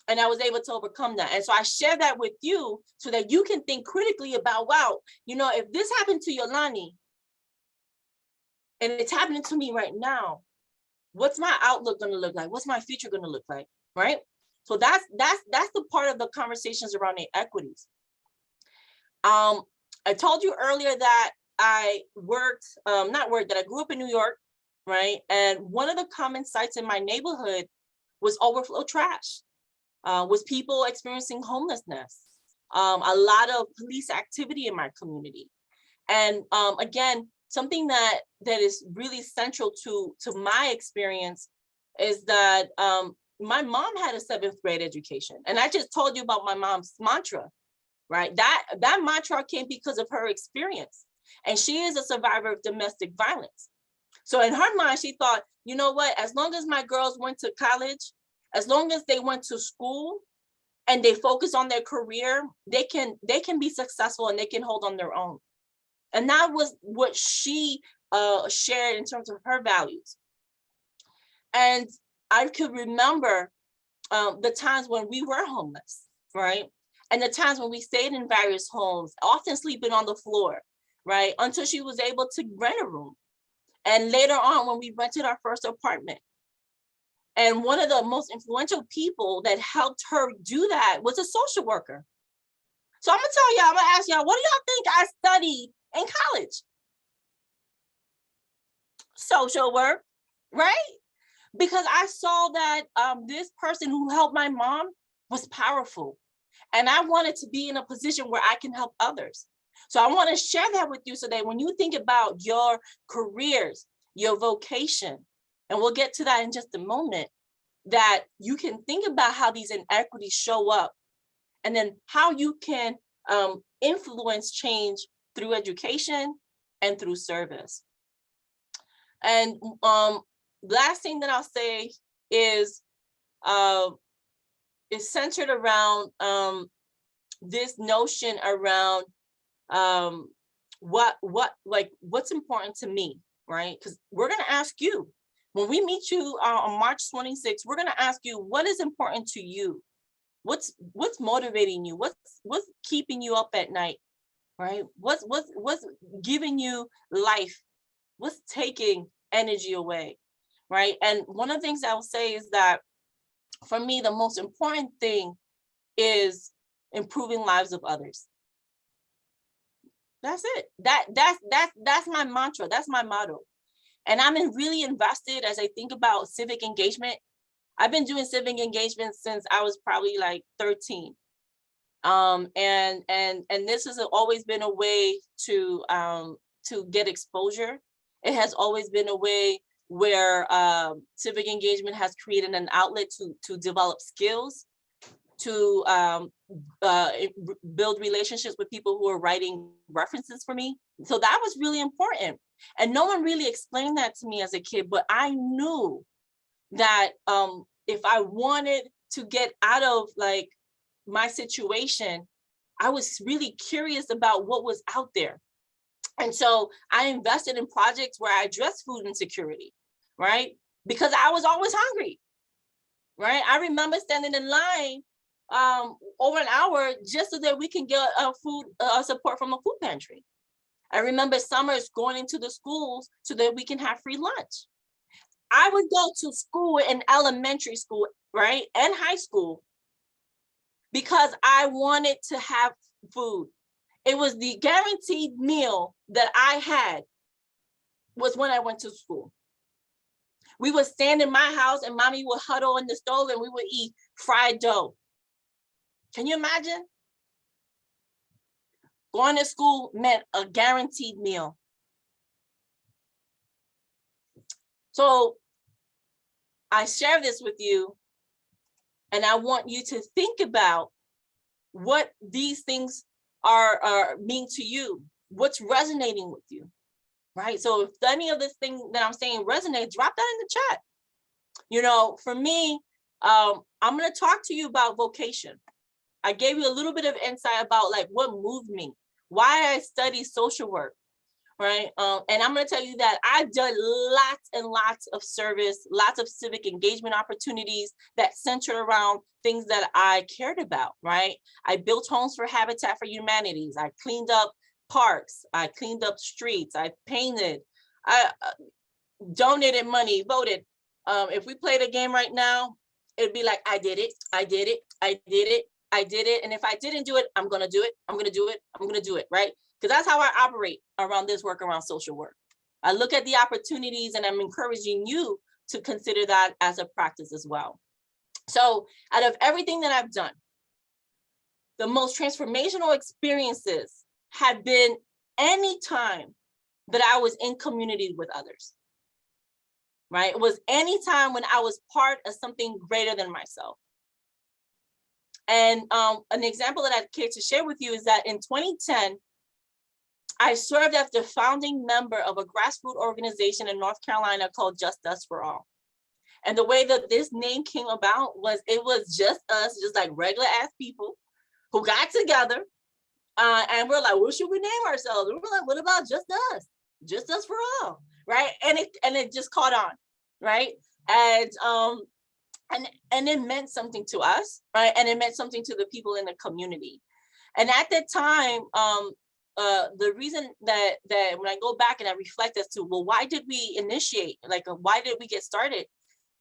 and I was able to overcome that. And so I share that with you so that you can think critically about, wow, you know, if this happened to Yolany and it's happening to me right now, what's my outlook going to look like? What's my future going to look like, right? So that's the part of the conversations around inequities. I told you earlier that I I grew up in New York, right? And one of the common sites in my neighborhood was overflow trash, was people experiencing homelessness, a lot of police activity in my community. And again, something that is really central to my experience is that my mom had a 7th grade education. And I just told you about my mom's mantra, right? That mantra came because of her experience. And she is a survivor of domestic violence. So in her mind, she thought, you know what, as long as my girls went to college, as long as they went to school and they focus on their career, they can be successful and they can hold on their own. And that was what she shared in terms of her values. And I could remember the times when we were homeless, right? And the times when we stayed in various homes, often sleeping on the floor, right? Until she was able to rent a room. And later on, when we rented our first apartment. And one of the most influential people that helped her do that was a social worker. So I'm gonna ask y'all, what do y'all think I studied in college? Social work, right? Because I saw that this person who helped my mom was powerful. And I wanted to be in a position where I can help others. So I want to share that with you so that when you think about your careers, your vocation, and we'll get to that in just a moment, that you can think about how these inequities show up and then how you can influence change through education and through service. And last thing that I'll say is centered around this notion around what's important to me, right? Because we're going to ask you when we meet you on March 26th, we're going to ask you what is important to you, what's motivating you, what's keeping you up at night, right? What's giving you life, what's taking energy away, right? And one of the things I will say is that for me, the most important thing is improving lives of others. That's it. That's my mantra. That's my motto. And I'm really invested as I think about civic engagement. I've been doing civic engagement since I was probably like 13. And this has always been a way to get exposure. It has always been a way where civic engagement has created an outlet to develop skills. to build relationships with people who are writing references for me. So that was really important. And no one really explained that to me as a kid, but I knew that if I wanted to get out of like my situation, I was really curious about what was out there. And so I invested in projects where I addressed food insecurity, right? Because I was always hungry, right? I remember standing in line over an hour just so that we can get food support from a food pantry. I remember summers going into the schools so that we can have free lunch. I would go to school in elementary school, right, and high school because I wanted to have food. It was the guaranteed meal that I had was when I went to school. We would stand in my house and mommy would huddle in the stove and we would eat fried dough. Can you imagine? Going to school meant a guaranteed meal. So I share this with you, and I want you to think about what these things are mean to you, what's resonating with you, right? So if any of this thing that I'm saying resonates, drop that in the chat. You know, for me, I'm going to talk to you about vocation. I gave you a little bit of insight about like what moved me, why I study social work, right? And I'm going to tell you that I've done lots and lots of service, lots of civic engagement opportunities that centered around things that I cared about, right? I built homes for Habitat for Humanities. I cleaned up parks. I cleaned up streets. I painted. I donated money, voted. If we played a game right now, it'd be like, I did it. I did it. I did it. I did it. And if I didn't do it, I'm going to do it. I'm going to do it. I'm going to do it, right? Because that's how I operate around this work, around social work. I look at the opportunities and I'm encouraging you to consider that as a practice as well. So out of everything that I've done, the most transformational experiences have been any time that I was in community with others, right? It was any time when I was part of something greater than myself. And an example that I'd care to share with you is that in 2010, I served as the founding member of a grassroots organization in North Carolina called Just Us for All. And the way that this name came about was it was just us, just like regular ass people who got together. And we're like, what should we name ourselves? And we're like, what about Just Us? Just Us for All, right? And it just caught on, right? And it meant something to us, right? And it meant something to the people in the community. And at that time, the reason that when I go back and I reflect as to, well, why did we initiate? Like, why did we get started?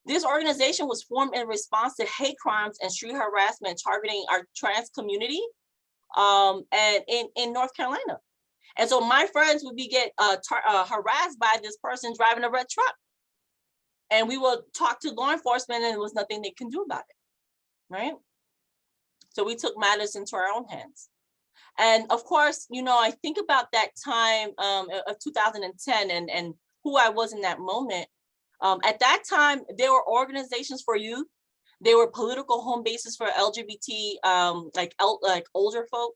This organization was formed in response to hate crimes and street harassment targeting our trans community and in North Carolina. And so my friends would get harassed by this person driving a red truck. And we will talk to law enforcement and there was nothing they can do about it, right? So we took matters into our own hands. And of course, you know, I think about that time of 2010 and who I was in that moment. At that time, there were organizations for youth. There were political home bases for LGBT, like older folk.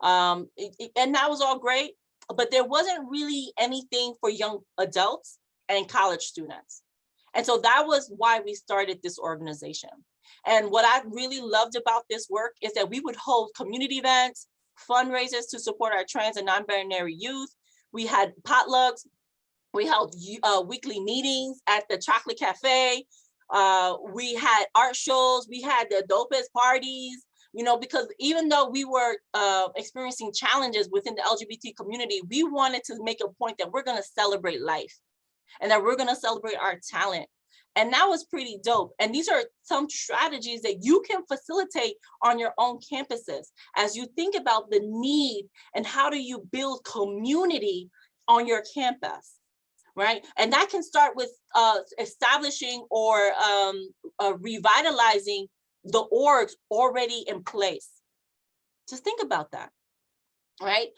And that was all great, but there wasn't really anything for young adults and college students. And so that was why we started this organization. And what I really loved about this work is that we would hold community events, fundraisers to support our trans and non-binary youth. We had potlucks. We held weekly meetings at the Chocolate Cafe. We had art shows. We had the dopest parties, you know, because even though we were experiencing challenges within the LGBT community, we wanted to make a point that we're going to celebrate life and that we're going to celebrate our talent. And that was pretty dope. And these are some strategies that you can facilitate on your own campuses as you think about the need and how do you build community on your campus, right? And that can start with establishing or revitalizing the orgs already in place. Just think about that, right?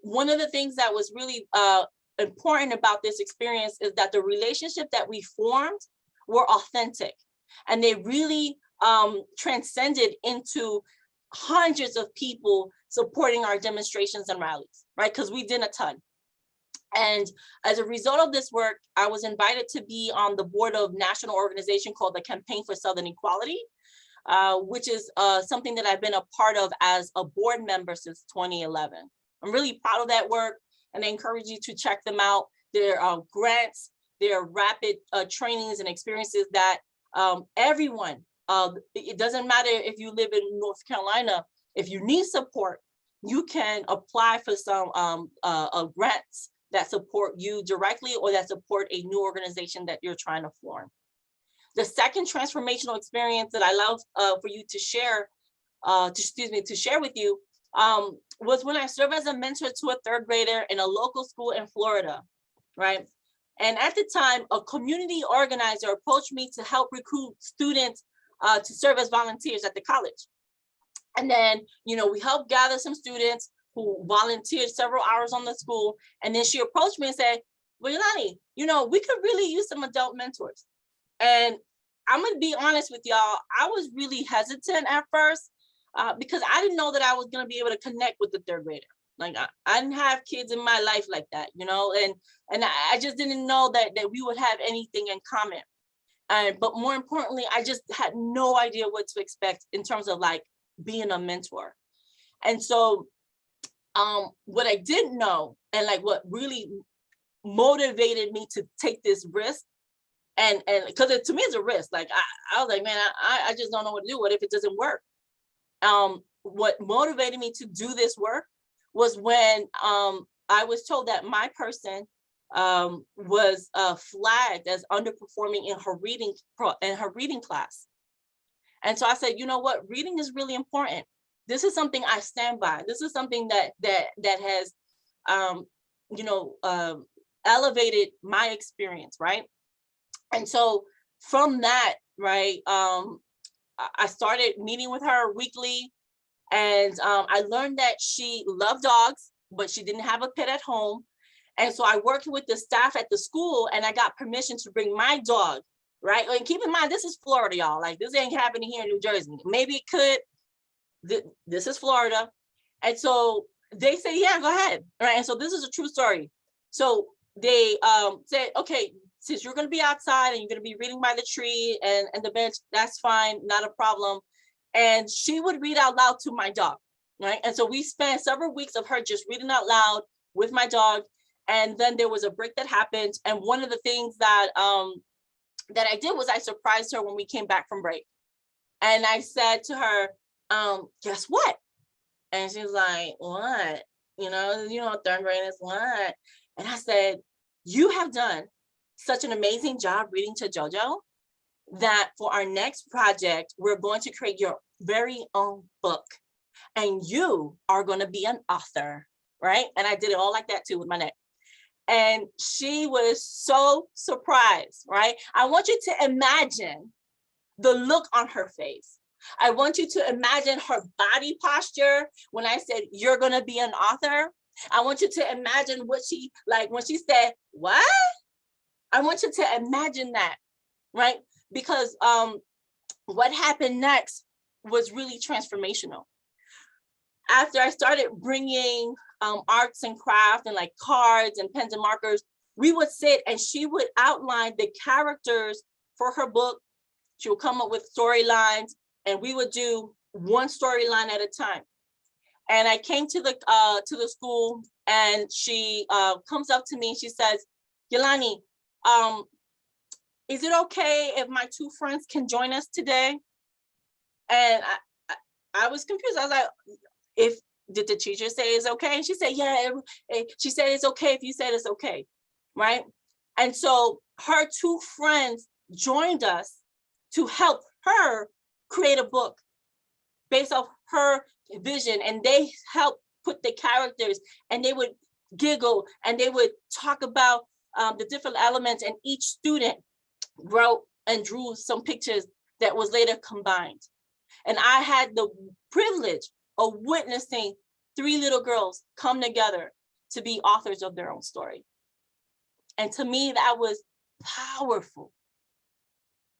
One of the things that was really important about this experience is that the relationship that we formed were authentic and they really transcended into hundreds of people supporting our demonstrations and rallies, right? Because we did a ton. And as a result of this work, I was invited to be on the board of a national organization called the Campaign for Southern Equality, which is something that I've been a part of as a board member since 2011. I'm really proud of that work, and I encourage you to check them out. There are grants, there are rapid trainings and experiences that everyone, it doesn't matter if you live in North Carolina, if you need support, you can apply for some grants that support you directly or that support a new organization that you're trying to form. The second transformational experience that I love for you to share, to share with you, was when I served as a mentor to a third grader in a local school in Florida, right? And at the time, a community organizer approached me to help recruit students to serve as volunteers at the college. And then, we helped gather some students who volunteered several hours on the school. And then she approached me and said, well, Yolany, we could really use some adult mentors. And I'm gonna be honest with y'all, I was really hesitant at first because I didn't know that I was gonna be able to connect with the third grader. Like I didn't have kids in my life like that, and I just didn't know that we would have anything in common. But more importantly, I just had no idea what to expect in terms of like being a mentor. And so what I didn't know, and like what really motivated me to take this risk, and because to me it's a risk, like I was like, man, I just don't know what to do. What if it doesn't work? What motivated me to do this work was when I was told that my person was flagged as underperforming in her reading class. And so I said, you know what, reading is really important. This is something I stand by. This is something that has elevated my experience, right? And so from that, right, I started meeting with her weekly, and I learned that she loved dogs, but she didn't have a pet at home. And so I worked with the staff at the school, and I got permission to bring my dog, right? And keep in mind, this is Florida, y'all. Like, this ain't happening here in New Jersey. Maybe it could. This is Florida. And so they said, yeah, go ahead, right? And so this is a true story. So they said, okay, since you're going to be outside and you're going to be reading by the tree and the bench, that's fine, not a problem. And she would read out loud to my dog, right? And so we spent several weeks of her just reading out loud with my dog. And then there was a break that happened. And one of the things that I did was I surprised her when we came back from break. And I said to her, guess what? And she was like, what? Third grade is what? And I said, you have done such an amazing job reading to JoJo that for our next project, we're going to create your very own book. And you are going to be an author, right? And I did it all like that too with my neck. And she was so surprised, right? I want you to imagine the look on her face. I want you to imagine her body posture when I said, you're going to be an author. I want you to imagine what she, like when she said, what? I want you to imagine that, right? Because what happened next was really transformational. After I started bringing arts and craft and like cards and pens and markers, we would sit and she would outline the characters for her book. She would come up with storylines, and we would do one storyline at a time. And I came to the school, and she comes up to me and she says, Yolany, is it okay if my two friends can join us today? And I was confused. I was like, did the teacher say it's okay? And she said, yeah, she said it's okay if you said it's okay, right? And so her two friends joined us to help her create a book based off her vision. And they helped put the characters, and they would giggle, and they would talk about the different elements, and each student wrote and drew some pictures that was later combined. And I had the privilege of witnessing 3 little girls come together to be authors of their own story. And to me, that was powerful,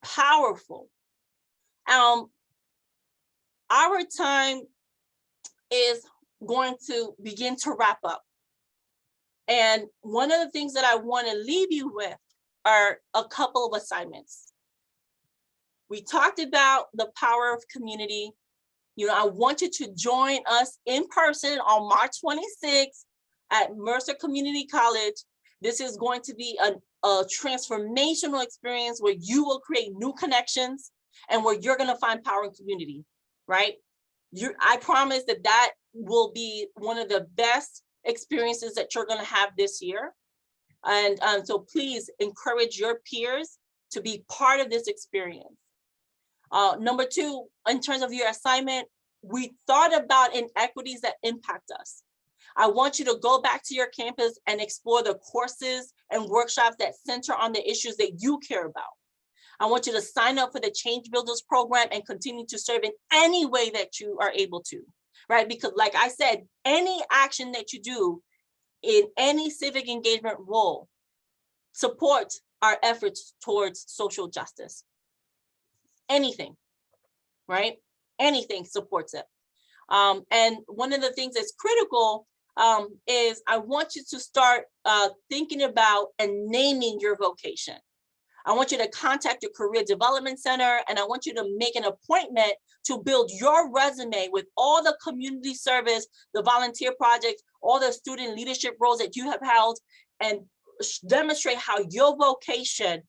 powerful. Our time is going to begin to wrap up. And one of the things that I want to leave you with are a couple of assignments. We talked about the power of community. You know, I want you to join us in person on March 26th at Mercer Community College. This is going to be a transformational experience where you will create new connections and where you're going to find power in community, right? I promise that that will be one of the best experiences that you're going to have this year. And so please encourage your peers to be part of this experience. Number two, in terms of your assignment, we thought about inequities that impact us. I want you to go back to your campus and explore the courses and workshops that center on the issues that you care about. I want you to sign up for the Change Builders program and continue to serve in any way that you are able to, right? Because like I said, any action that you do in any civic engagement role supports our efforts towards social justice. Anything, right? Anything supports it. And one of the things that's critical is I want you to start thinking about and naming your vocation. I want you to contact your career development center, and I want you to make an appointment to build your resume with all the community service, the volunteer projects, all the student leadership roles that you have held, and demonstrate how your vocation,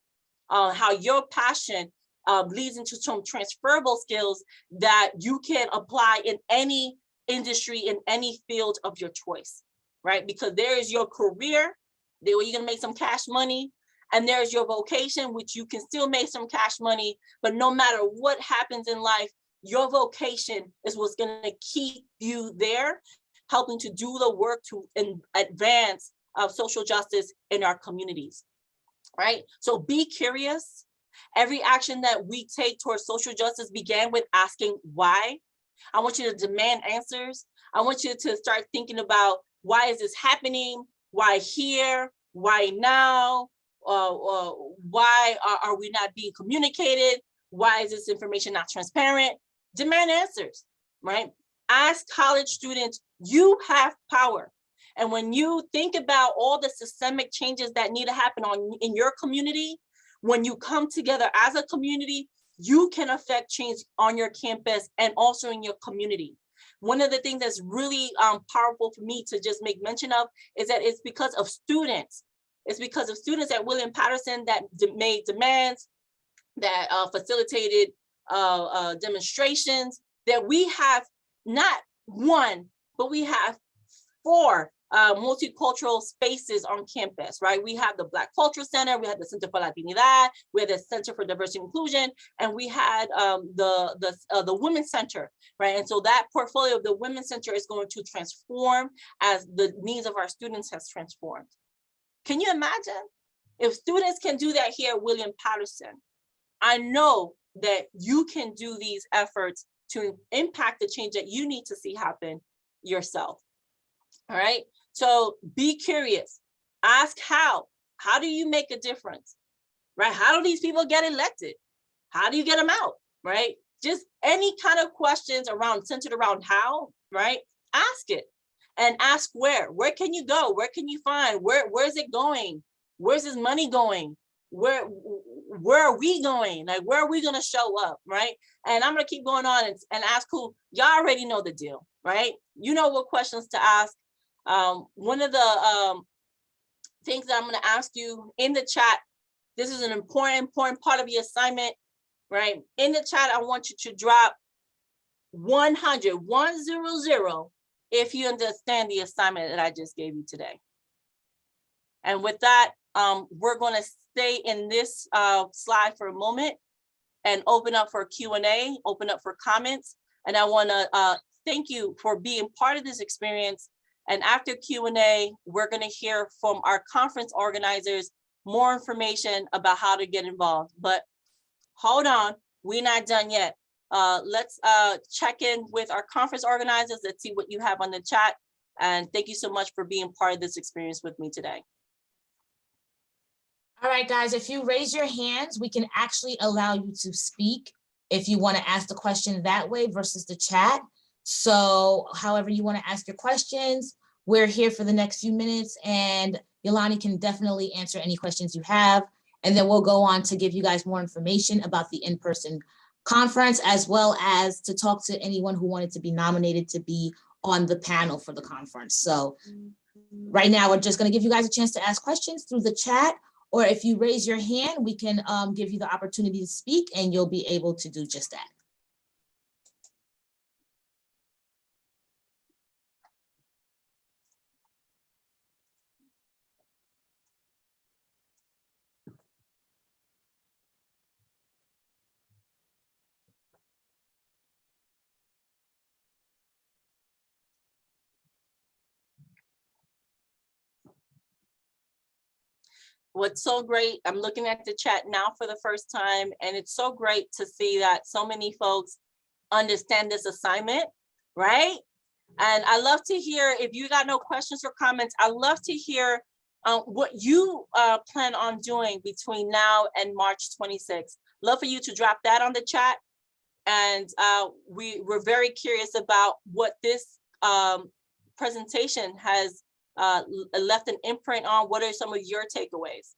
how your passion leads into some transferable skills that you can apply in any industry, in any field of your choice, right? Because there is your career, where you're gonna make some cash money, and there's your vocation, which you can still make some cash money, but no matter what happens in life, your vocation is what's gonna keep you there, helping to do the work to advance social justice in our communities, right? So be curious. Every action that we take towards social justice began with asking why. I want you to demand answers. I want you to start thinking about, why is this happening? Why here? Why now? Why are we not being communicated? Why is this information not transparent? Demand answers, right? As college students, you have power. And when you think about all the systemic changes that need to happen in your community, when you come together as a community, you can affect change on your campus and also in your community. One of the things that's really powerful for me to just make mention of is that it's because of students. It's because of students at William-Patterson that made demands, that facilitated demonstrations, that we have not one, but we have 4 multicultural spaces on campus, right? We have the Black Culture Center, we have the Center for Latinidad, we have the Center for Diversity and Inclusion, and we had the Women's Center, right? And so that portfolio of the Women's Center is going to transform as the needs of our students has transformed. Can you imagine? If students can do that here at William-Patterson, I know that you can do these efforts to impact the change that you need to see happen yourself. All right, so be curious, ask how do you make a difference, right? How do these people get elected? How do you get them out, right? Just any kind of questions centered around how, right? Ask it, and ask where can you go? Where can you find, where's it going? Where's this money going? Where are we going? Like, where are we gonna show up, right? And I'm gonna keep going on and ask who. Y'all already know the deal, right? You know what questions to ask. One of the things that I'm going to ask you in the chat, this is an important part of the assignment, right? In the chat, I want you to drop 100 if you understand the assignment that I just gave you today. And with that, we're going to stay in this slide for a moment and open up for Q&A, open up for comments. And I want to thank you for being part of this experience. And after Q&A, we're going to hear from our conference organizers more information about how to get involved. But hold on, we're not done yet. Let's check in with our conference organizers. Let's see what you have on the chat. And thank you so much for being part of this experience with me today. All right, guys, if you raise your hands, we can actually allow you to speak. if you want to ask the question that way versus the chat. So however you want to ask your questions, we're here for the next few minutes, and Yolany can definitely answer any questions you have. And then we'll go on to give you guys more information about the in-person conference, as well as to talk to anyone who wanted to be nominated to be on the panel for the conference. So right now, we're just going to give you guys a chance to ask questions through the chat, or if you raise your hand, we can give you the opportunity to speak, and you'll be able to do just that. What's so great, I'm looking at the chat now for the first time, and it's so great to see that so many folks understand this assignment, right? And I love to hear, if you got no questions or comments, I love to hear what you plan on doing between now and March 26th. Love for you to drop that on the chat. And we're very curious about what this presentation has left an imprint on. What are some of your takeaways?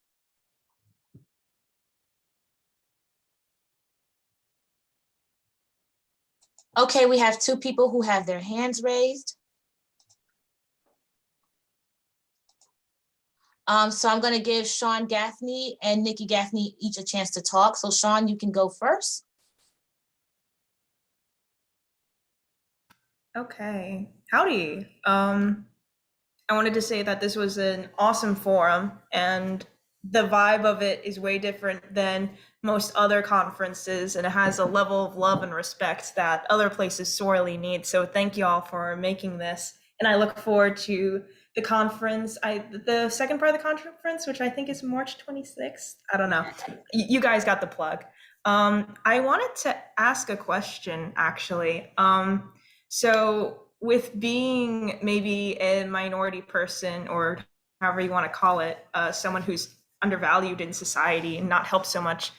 Okay, we have two people who have their hands raised. So I'm going to give Sean Gaffney and Nikki Gaffney each a chance to talk. So Sean, you can go first. Okay, howdy. I wanted to say that this was an awesome forum, and the vibe of it is way different than most other conferences, and it has a level of love and respect that other places sorely need. So thank you all for making this, and I look forward to the conference. The second part of the conference, which I think is March 26th. I don't know. You guys got the plug. I wanted to ask a question, actually. So with being maybe a minority person, or however you want to call it, someone who's undervalued in society and not helped so much,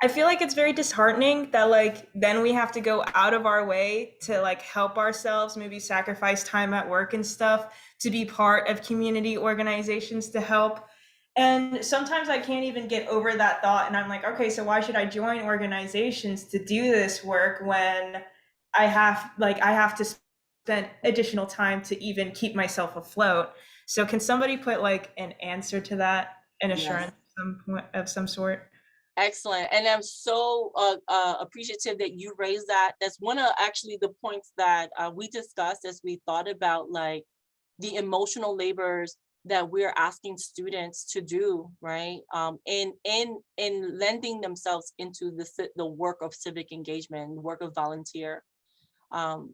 I feel like it's very disheartening that like then we have to go out of our way to like help ourselves, maybe sacrifice time at work and stuff to be part of community organizations to help. And sometimes I can't even get over that thought, and I'm like, okay, so why should I join organizations to do this work when I have to spend additional time to even keep myself afloat? So can somebody put like an answer to that, an assurance of some sort? Excellent. And I'm so appreciative that you raised that. That's one of actually the points that we discussed as we thought about like the emotional labors that we're asking students to do, right? In lending themselves into the work of civic engagement, the work of volunteer.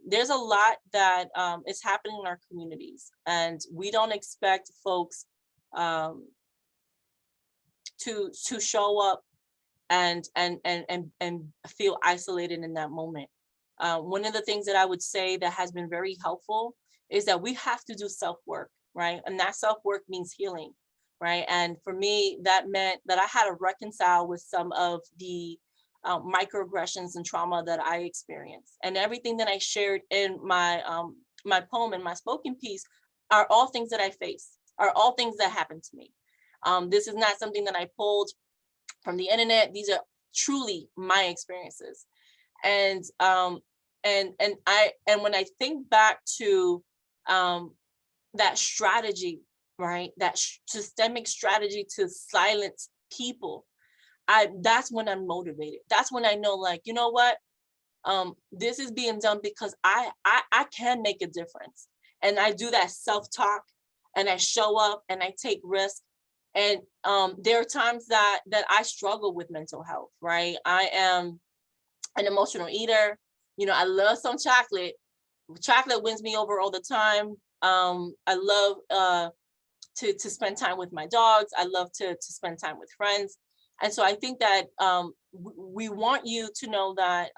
There's a lot that is happening in our communities, and we don't expect folks to show up and feel isolated in that moment. One of the things that I would say that has been very helpful is that we have to do self-work, right? And that self-work means healing, right? And for me, that meant that I had to reconcile with some of the microaggressions and trauma that I experienced. And everything that I shared in my my poem and my spoken piece are all things that I face, are all things that happened to me. This is not something that I pulled from the internet. These are truly my experiences. And when I think back to that strategy, right? That systemic strategy to silence people, that's when I'm motivated. That's when I know, like, you know what? This is being done because I can make a difference. And I do that self-talk, and I show up and I take risks. And there are times that I struggle with mental health, right? I am an emotional eater. You know, I love some chocolate. Chocolate wins me over all the time. I love to spend time with my dogs. I love to spend time with friends. And so I think that we want you to know that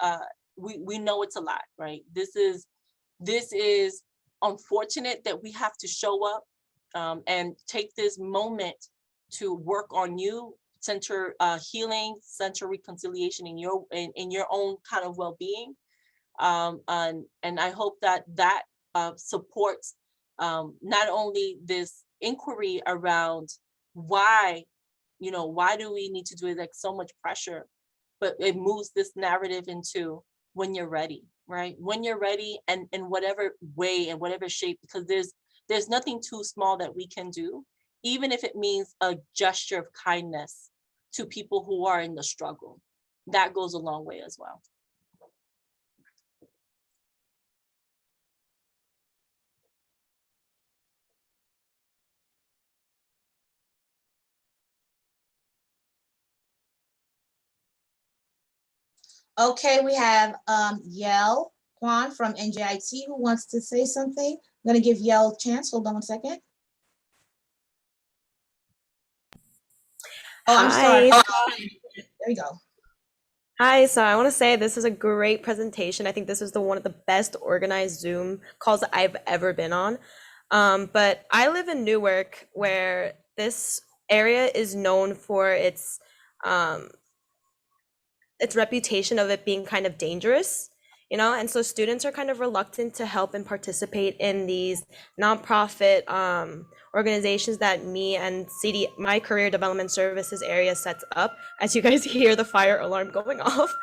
we know it's a lot, right? This is unfortunate that we have to show up and take this moment to work on you, center healing, center reconciliation in your own kind of well-being. And I hope that supports not only this inquiry around why do we need to do it, like so much pressure, but it moves this narrative into when you're ready, right? When you're ready, and in whatever way and whatever shape, because there's nothing too small that we can do, even if it means a gesture of kindness to people who are in the struggle. That goes a long way as well. Okay, we have Yel Kwan from NJIT who wants to say something. I'm gonna give Yel a chance. Hold on one second. Oh, I'm sorry. There we go. Hi, so I want to say this is a great presentation. I think this is one of the best organized Zoom calls that I've ever been on. But I live in Newark, where this area is known for its reputation of it being kind of dangerous, and so students are kind of reluctant to help and participate in these nonprofit organizations that me and my career development services area sets up, as you guys hear the fire alarm going off.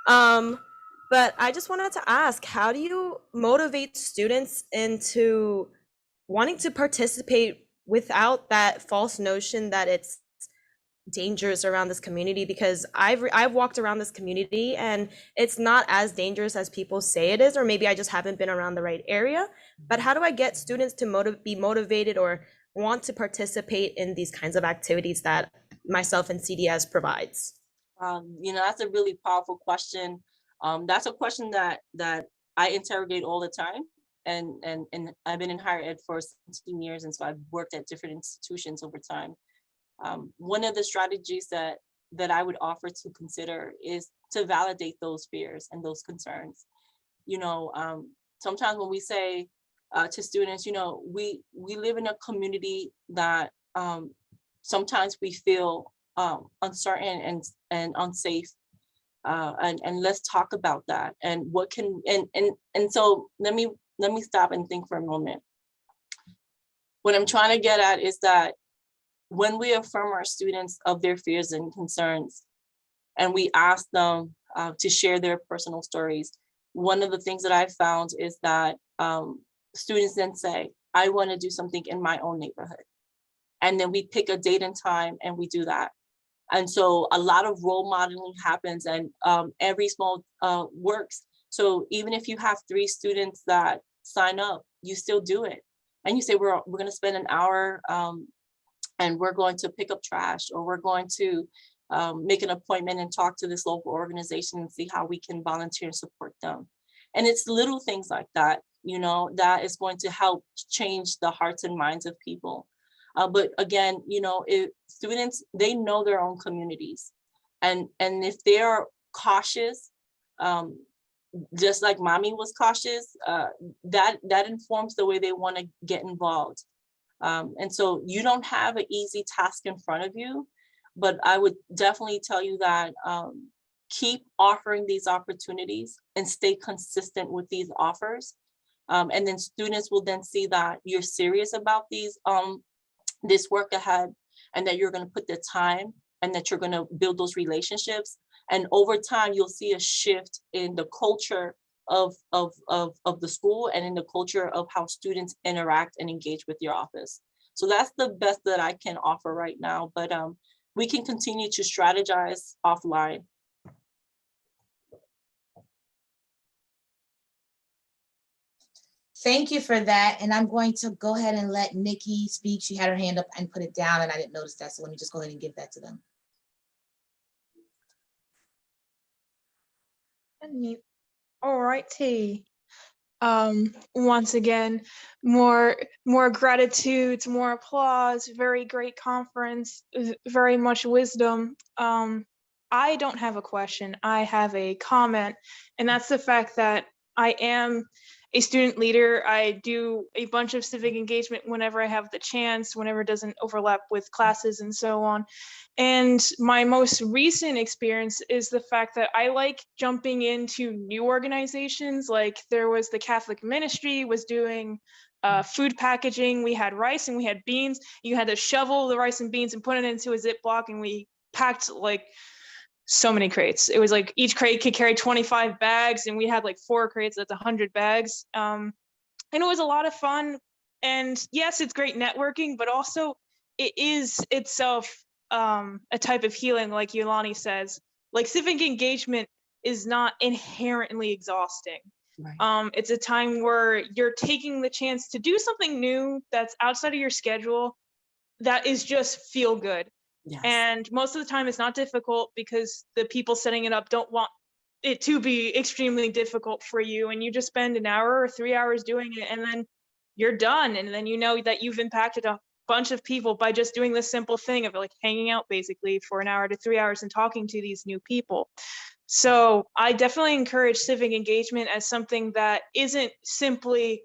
But I just wanted to ask, how do you motivate students into wanting to participate without that false notion that it's dangerous around this community? Because I've walked around this community and it's not as dangerous as people say it is, or maybe I just haven't been around the right area. But how do I get students to be motivated or want to participate in these kinds of activities that myself and CDS provides? That's a really powerful question. That's a question that I interrogate all the time. And I've been in higher ed for 17 years, and so I've worked at different institutions over time. One of the strategies that I would offer to consider is to validate those fears and those concerns. Sometimes when we say to students, we live in a community that sometimes we feel uncertain and unsafe, and let's talk about that. And what can and so let me stop and think for a moment. What I'm trying to get at is that when we affirm our students of their fears and concerns, and we ask them to share their personal stories, one of the things that I've found is that students then say, I want to do something in my own neighborhood. And then we pick a date and time and we do that. And so a lot of role modeling happens, and every small works. So even if you have 3 students that sign up, you still do it. And you say, we're going to spend an hour and we're going to pick up trash, or we're going to make an appointment and talk to this local organization and see how we can volunteer and support them. And it's little things like that, that is going to help change the hearts and minds of people. But again, if students, they know their own communities, and if they are cautious, just like mommy was cautious, that informs the way they want to get involved. And so you don't have an easy task in front of you, but I would definitely tell you that keep offering these opportunities and stay consistent with these offers. And then students will then see that you're serious about this work ahead, and that you're going to put the time, and that you're going to build those relationships. And over time, you'll see a shift in the culture of the school, and in the culture of how students interact and engage with your office. So that's the best that I can offer right now, but we can continue to strategize offline. Thank you for that. And I'm going to go ahead and let Nikki speak. She had her hand up and put it down, and I didn't notice that. So let me just go ahead and give that to them. All righty. Once again, more gratitude, more applause, very great conference, very much wisdom. I don't have a question, I have a comment, and that's the fact that I am a student leader. I do a bunch of civic engagement whenever I have the chance, whenever it doesn't overlap with classes and so on. And my most recent experience is the fact that I like jumping into new organizations. Like there was the Catholic ministry was doing food packaging. We had rice and we had beans. You had to shovel the rice and beans and put it into a Ziploc, and we packed like so many crates. It was like each crate could carry 25 bags, and we had like 4 crates, that's 100 bags. And it was a lot of fun. And yes, it's great networking, but also it is itself a type of healing, like Yolany says. Like civic engagement is not inherently exhausting. Right. It's a time where you're taking the chance to do something new that's outside of your schedule that is just feel good. Yes. And most of the time it's not difficult because the people setting it up don't want it to be extremely difficult for you. And you just spend an hour or 3 hours doing it, and then you're done. And then you know that you've impacted a bunch of people by just doing this simple thing of like hanging out basically for an hour to 3 hours and talking to these new people. So I definitely encourage civic engagement as something that isn't simply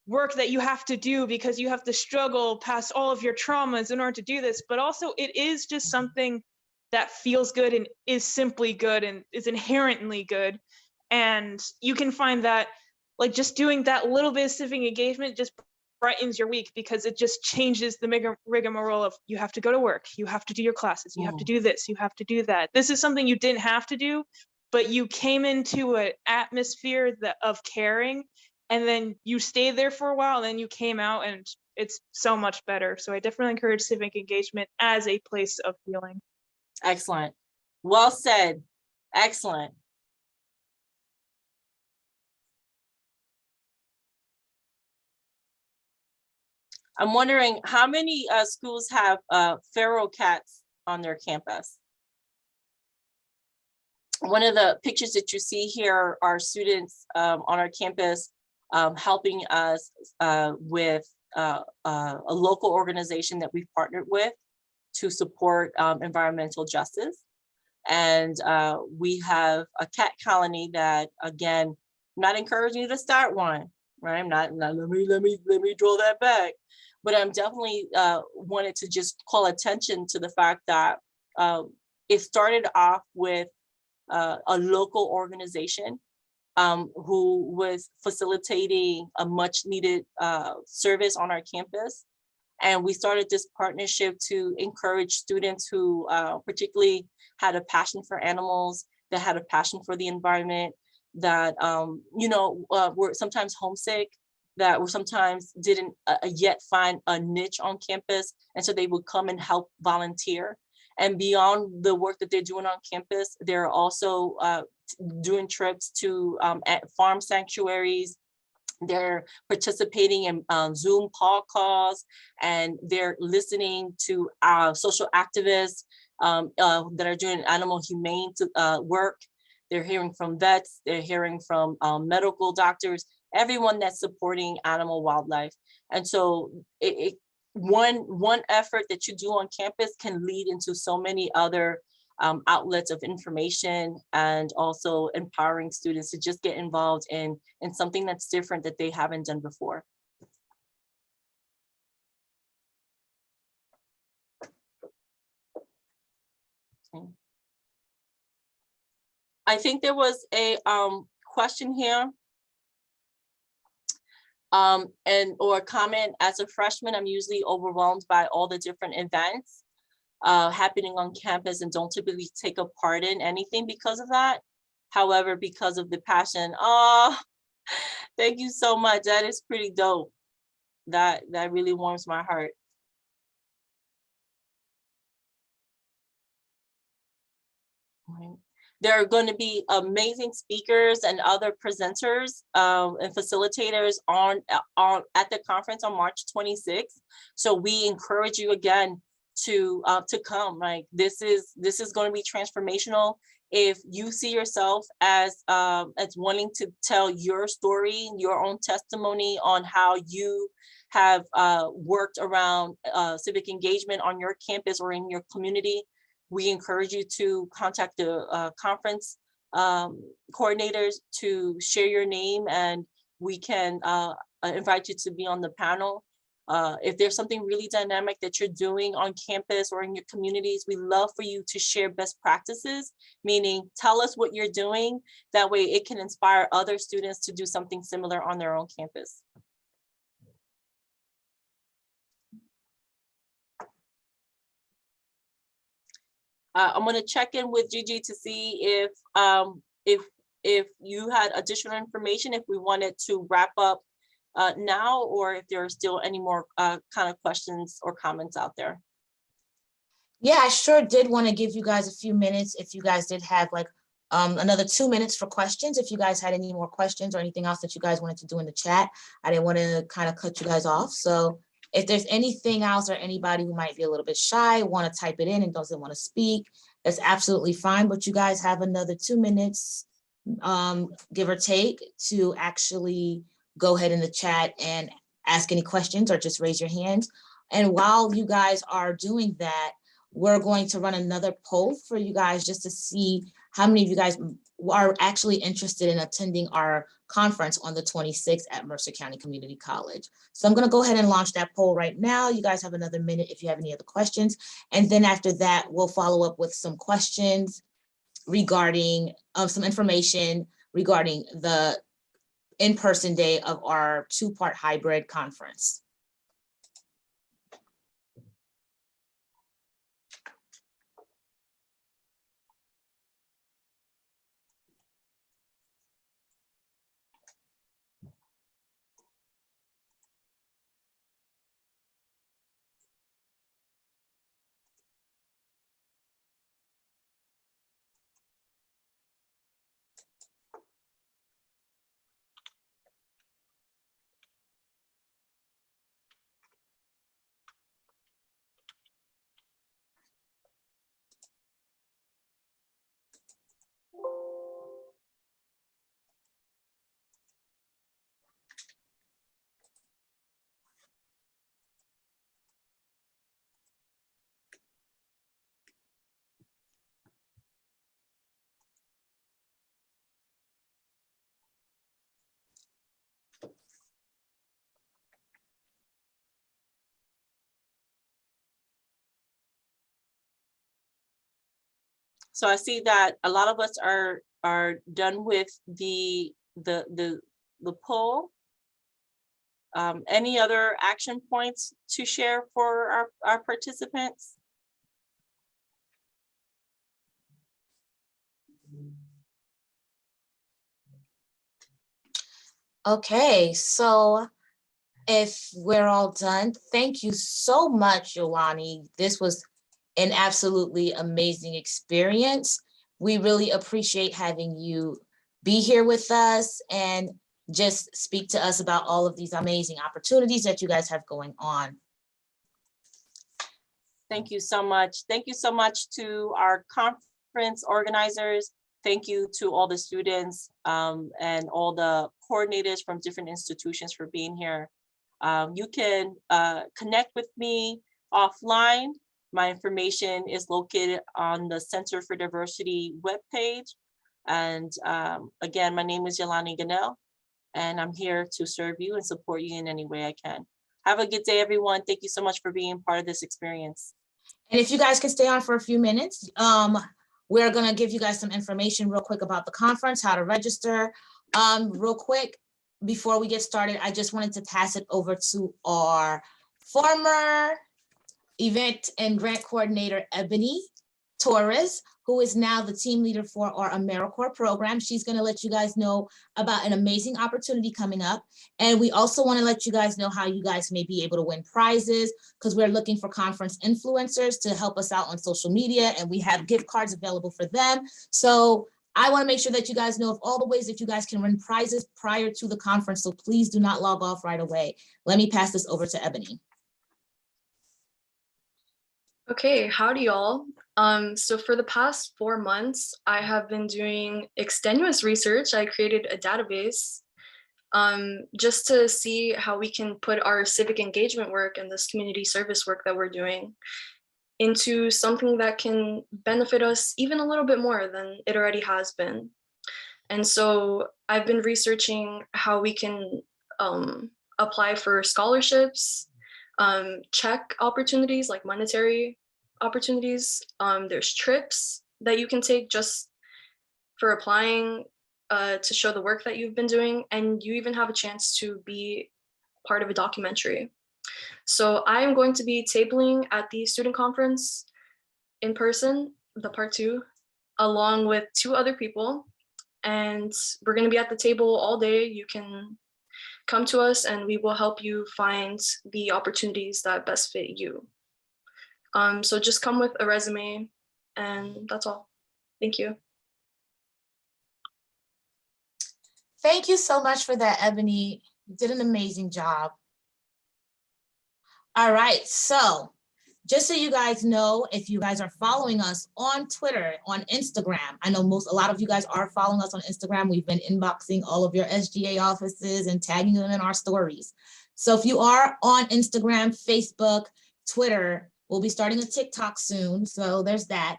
work that you have to do because you have to struggle past all of your traumas in order to do this, but also it is just something that feels good and is simply good and is inherently good. And you can find that like just doing that little bit of civic engagement just brightens your week, because it just changes the rigmarole of you have to go to work, you have to do your classes, you have to do this, you have to do that. This is something you didn't have to do, but you came into an atmosphere of caring, and then you stayed there for a while, and then you came out, and it's so much better. So I definitely encourage civic engagement as a place of healing. Excellent. Well said. Excellent. I'm wondering how many schools have feral cats on their campus? One of the pictures that you see here are students on our campus helping us with a local organization that we've partnered with to support environmental justice. And we have a cat colony that, again, I'm not encouraging you to start one, right? I'm not let me draw that back. But I'm definitely wanted to just call attention to the fact that it started off with a local organization who was facilitating a much needed service on our campus. And we started this partnership to encourage students who particularly had a passion for animals, that had a passion for the environment, that were sometimes homesick, that were sometimes didn't yet find a niche on campus. And so they would come and help volunteer. And beyond the work that they're doing on campus, they're also doing trips to farm sanctuaries. They're participating in Zoom call calls, and they're listening to social activists that are doing animal humane work. They're hearing from vets, they're hearing from medical doctors, everyone that's supporting animal wildlife. And so one effort that you do on campus can lead into so many other outlets of information, and also empowering students to just get involved in something that's different that they haven't done before. Okay. I think there was a question here. Or a comment. As a freshman, I'm usually overwhelmed by all the different events happening on campus and don't typically take a part in anything because of that. However, because of the passion, thank you so much. That is pretty dope. That really warms my heart. Right. There are going to be amazing speakers and other presenters and facilitators at the conference on March 26th. So we encourage you again to come. Like this is going to be transformational. If you see yourself as wanting to tell your story, your own testimony on how you have worked around civic engagement on your campus or in your community, we encourage you to contact the conference coordinators to share your name, and we can invite you to be on the panel. If there's something really dynamic that you're doing on campus or in your communities, we love for you to share best practices, meaning tell us what you're doing. That way it can inspire other students to do something similar on their own campus. I'm going to check in with Gigi to see if you had additional information, if we wanted to wrap up now, or if there are still any more kind of questions or comments out there. Yeah, I sure did want to give you guys a few minutes if you guys did have like another 2 minutes for questions. If you guys had any more questions or anything else that you guys wanted to do in the chat, I didn't want to kind of cut you guys off. So if there's anything else or anybody who might be a little bit shy, want to type it in and doesn't want to speak, that's absolutely fine. But you guys have another 2 minutes, give or take, to actually go ahead in the chat and ask any questions or just raise your hands. And while you guys are doing that, we're going to run another poll for you guys just to see how many of you guys are actually interested in attending our conference on the 26th at Mercer County Community College. So I'm going to go ahead and launch that poll right now. You guys have another minute if you have any other questions. And then after that, we'll follow up with some questions regarding some information regarding the in-person day of our 2-part hybrid conference. So I see that a lot of us are done with the poll. Any other action points to share for our participants? Okay, so if we're all done, thank you so much, Yolany. This was an absolutely amazing experience. We really appreciate having you be here with us and just speak to us about all of these amazing opportunities that you guys have going on. Thank you so much. Thank you so much to our conference organizers. Thank you to all the students and all the coordinators from different institutions for being here. You can connect with me offline. My information is located on the Center for Diversity webpage. And again, my name is Yolany Gonell, and I'm here to serve you and support you in any way I can. Have a good day, everyone. Thank you so much for being part of this experience. And if you guys can stay on for a few minutes, we're gonna give you guys some information real quick about the conference, how to register. Real quick, before we get started, I just wanted to pass it over to our former event and grant coordinator, Ebony Torres, who is now the team leader for our AmeriCorps program. She's going to let you guys know about an amazing opportunity coming up. And we also want to let you guys know how you guys may be able to win prizes, because we're looking for conference influencers to help us out on social media, and we have gift cards available for them. So I want to make sure that you guys know of all the ways that you guys can win prizes prior to the conference. So please do not log off right away. Let me pass this over to Ebony. Okay, howdy y'all. So for the past 4 months, I have been doing extenuous research. I created a database just to see how we can put our civic engagement work and this community service work that we're doing into something that can benefit us even a little bit more than it already has been. And so I've been researching how we can apply for scholarships, check opportunities like monetary opportunities. There's trips that you can take just for applying to show the work that you've been doing. And you even have a chance to be part of a documentary. So I am going to be tabling at the student conference in person, the part 2, along with 2 other people. And we're going to be at the table all day. You can come to us and we will help you find the opportunities that best fit you. So just come with a resume and that's all. Thank you. Thank you so much for that, Ebony. You did an amazing job. All right, so just so you guys know, if you guys are following us on Twitter, on Instagram, I know a lot of you guys are following us on Instagram. We've been inboxing all of your SGA offices and tagging them in our stories. So if you are on Instagram, Facebook, Twitter, we'll be starting a TikTok soon. So there's that.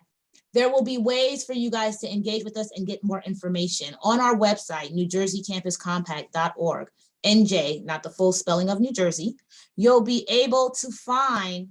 There will be ways for you guys to engage with us and get more information on our website, NewJerseyCampusCompact.org. NJ, not the full spelling of New Jersey. You'll be able to find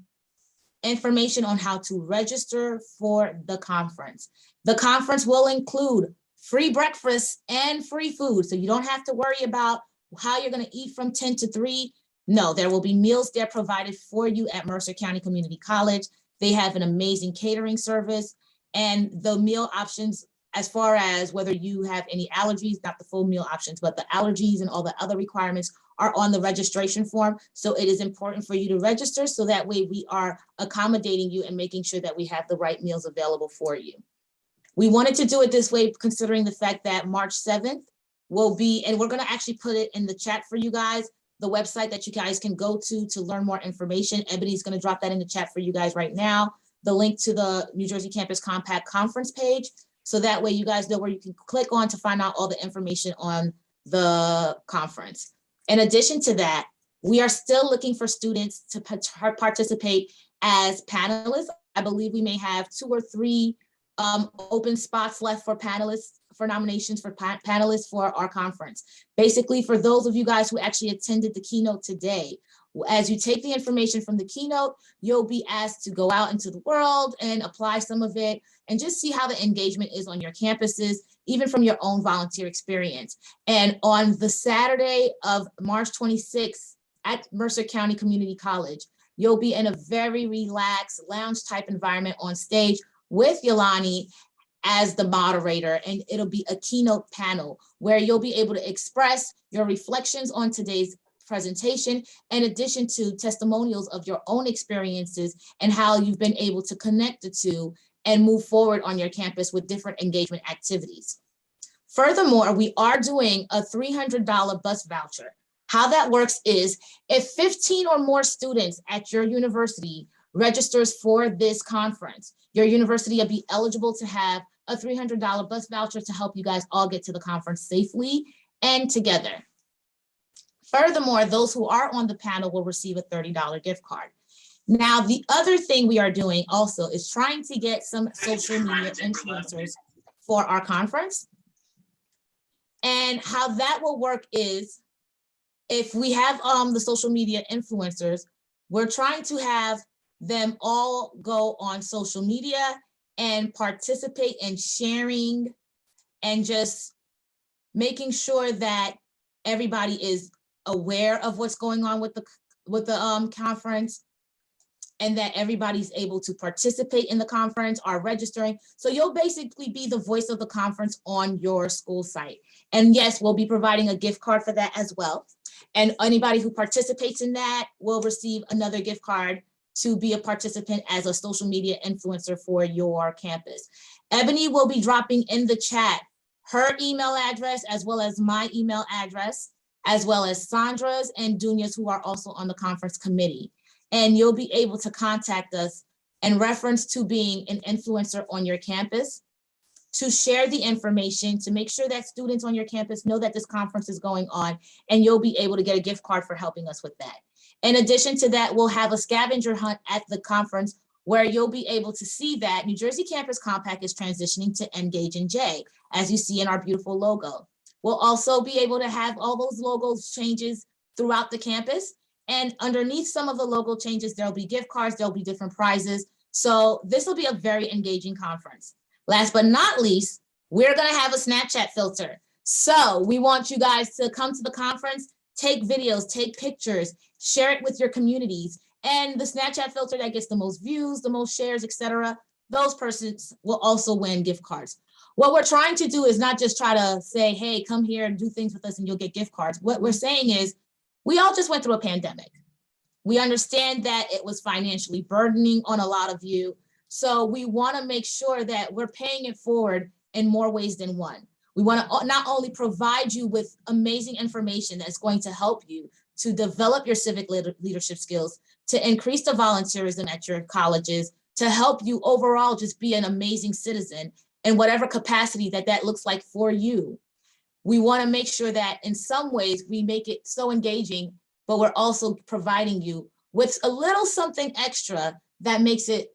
information on how to register for the conference. The conference will include free breakfast and free food. So you don't have to worry about how you're going to eat from 10 to 3. No, there will be meals there provided for you at Mercer County Community College. They have an amazing catering service, and the meal options, as far as whether you have any allergies, not the full meal options, but the allergies and all the other requirements are on the registration form. So it is important for you to register so that way we are accommodating you and making sure that we have the right meals available for you. We wanted to do it this way considering the fact that March 7th will be, and we're going to actually put it in the chat for you guys, the website that you guys can go to learn more information. Ebony's going to drop that in the chat for you guys right now, the link to the New Jersey Campus Compact conference page. So that way you guys know where you can click on to find out all the information on the conference. In addition to that, we are still looking for students to participate as panelists. I believe we may have 2 or 3 open spots left for panelists, for nominations for panelists for our conference. Basically, for those of you guys who actually attended the keynote today, as you take the information from the keynote, you'll be asked to go out into the world and apply some of it and just see how the engagement is on your campuses, even from your own volunteer experience. And on the Saturday of March 26th at Mercer County Community College, you'll be in a very relaxed lounge type environment on stage with Yolany as the moderator, and it'll be a keynote panel where you'll be able to express your reflections on today's presentation, in addition to testimonials of your own experiences and how you've been able to connect the two and move forward on your campus with different engagement activities. Furthermore, we are doing a $300 bus voucher. How that works is if 15 or more students at your university registers for this conference, your university will be eligible to have a $300 bus voucher to help you guys all get to the conference safely and together. Furthermore, those who are on the panel will receive a $30 gift card. Now, the other thing we are doing also is trying to get some social media influencers for our conference. And how that will work is if we have the social media influencers, we're trying to have them all go on social media and participate in sharing and just making sure that everybody is aware of what's going on with the conference, and that everybody's able to participate in the conference or registering. So you'll basically be the voice of the conference on your school site. And yes, we'll be providing a gift card for that as well. And anybody who participates in that will receive another gift card to be a participant as a social media influencer for your campus. Ebony will be dropping in the chat her email address as well as my email address, as well as Sandra's and Dunya's, who are also on the conference committee. And you'll be able to contact us in reference to being an influencer on your campus, to share the information, to make sure that students on your campus know that this conference is going on, and you'll be able to get a gift card for helping us with that. In addition to that, we'll have a scavenger hunt at the conference where you'll be able to see that New Jersey Campus Compact is transitioning to Engage in J, as you see in our beautiful logo. We'll also be able to have all those logos changes throughout the campus. And underneath some of the logo changes, there'll be gift cards, there'll be different prizes. So this will be a very engaging conference. Last but not least, we're gonna have a Snapchat filter. So we want you guys to come to the conference, take videos, take pictures, share it with your communities. And the Snapchat filter that gets the most views, the most shares, etc., those persons will also win gift cards. What we're trying to do is not just try to say, hey, come here and do things with us and you'll get gift cards. What we're saying is, we all just went through a pandemic. We understand that it was financially burdening on a lot of you. So we want to make sure that we're paying it forward in more ways than one. We want to not only provide you with amazing information that's going to help you to develop your civic leadership skills, to increase the volunteerism at your colleges, to help you overall just be an amazing citizen in whatever capacity that looks like for you. We want to make sure that in some ways we make it so engaging, but we're also providing you with a little something extra that makes it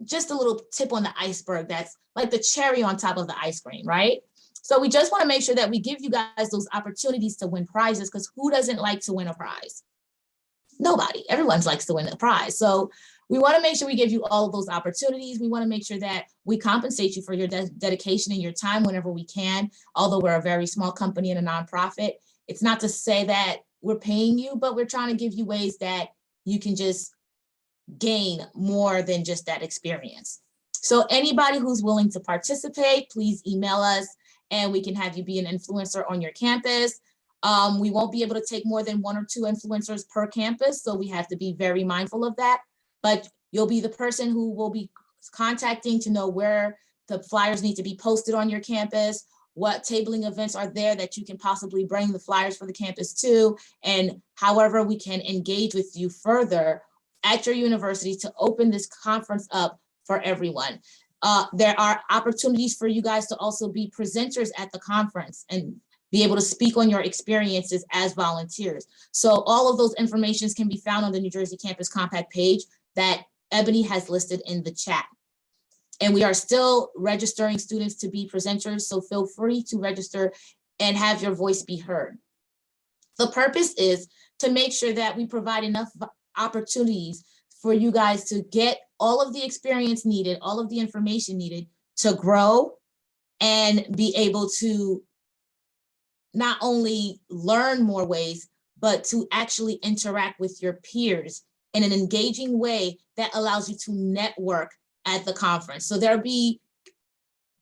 just a little tip on the iceberg. That's like the cherry on top of the ice cream, right? So we just want to make sure that we give you guys those opportunities to win prizes, because who doesn't like to win a prize? Nobody. Everyone likes to win a prize. So we want to make sure we give you all of those opportunities. We want to make sure that we compensate you for your dedication and your time whenever we can. Although we're a very small company and a nonprofit, it's not to say that we're paying you, but we're trying to give you ways that you can just gain more than just that experience. So anybody who's willing to participate, please email us and we can have you be an influencer on your campus. We won't be able to take more than 1 or 2 influencers per campus, so we have to be very mindful of that. But you'll be the person who will be contacting to know where the flyers need to be posted on your campus, what tabling events are there that you can possibly bring the flyers for the campus to, and however we can engage with you further at your university to open this conference up for everyone. There are opportunities for you guys to also be presenters at the conference and be able to speak on your experiences as volunteers. So all of those informations can be found on the New Jersey Campus Compact page that Ebony has listed in the chat. And we are still registering students to be presenters, so feel free to register and have your voice be heard. The purpose is to make sure that we provide enough opportunities for you guys to get all of the experience needed, all of the information needed to grow and be able to not only learn more ways, but to actually interact with your peers in an engaging way that allows you to network at the conference. So there'll be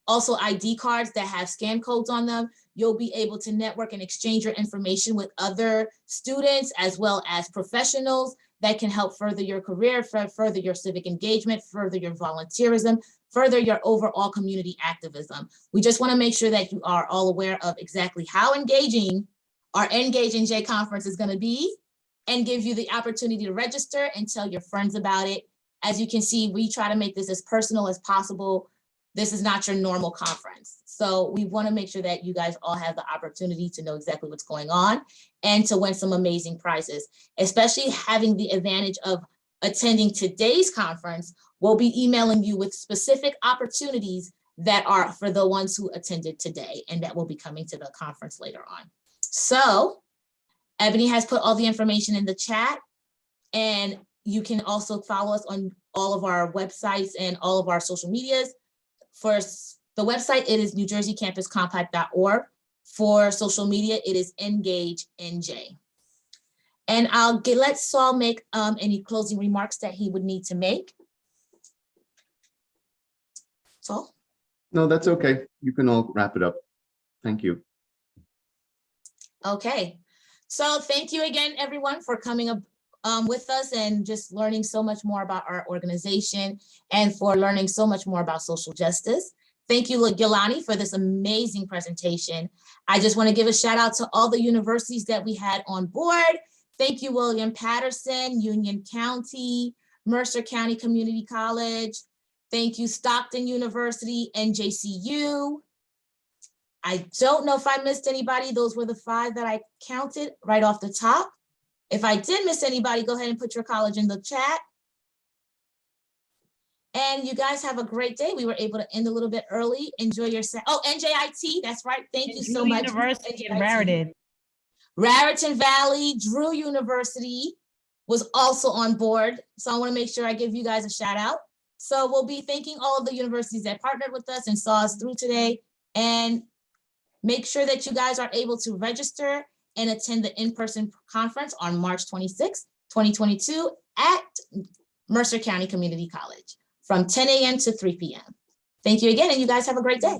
also ID cards that have scan codes on them. You'll be able to network and exchange your information with other students as well as professionals that can help further your career, further your civic engagement, further your volunteerism, further your overall community activism. We just want to make sure that you are all aware of exactly how engaging our Engage in J conference is going to be, and give you the opportunity to register and tell your friends about it. As you can see, we try to make this as personal as possible. This is not your normal conference. So we want to make sure that you guys all have the opportunity to know exactly what's going on and to win some amazing prizes, especially having the advantage of attending today's conference. We'll be emailing you with specific opportunities that are for the ones who attended today and that will be coming to the conference later on. So Ebony has put all the information in the chat, and you can also follow us on all of our websites and all of our social medias. For the website, it is newjerseycampuscompact.org. For social media, it is Engage NJ. And let Saul make any closing remarks that he would need to make. Saul? No, that's okay. You can all wrap it up. Thank you. Okay. So thank you again, everyone, for coming up with us and just learning so much more about our organization and for learning so much more about social justice. Thank you, Yolany, for this amazing presentation. I just want to give a shout out to all the universities that we had on board. Thank you, William Patterson, Union County, Mercer County Community College. Thank you, Stockton University, NJCU. I don't know if I missed anybody. Those were the 5 that I counted right off the top. If I did miss anybody, go ahead and put your college in the chat. And you guys have a great day. We were able to end a little bit early. Enjoy your Oh, NJIT, that's right. Thank you so much. University in NJIT. Raritan. Raritan Valley, Drew University was also on board. So I want to make sure I give you guys a shout out. So we'll be thanking all of the universities that partnered with us and saw us through today. And make sure that you guys are able to register and attend the in-person conference on March 26, 2022 at Mercer County Community College from 10 a.m. to 3 p.m. Thank you again, and you guys have a great day.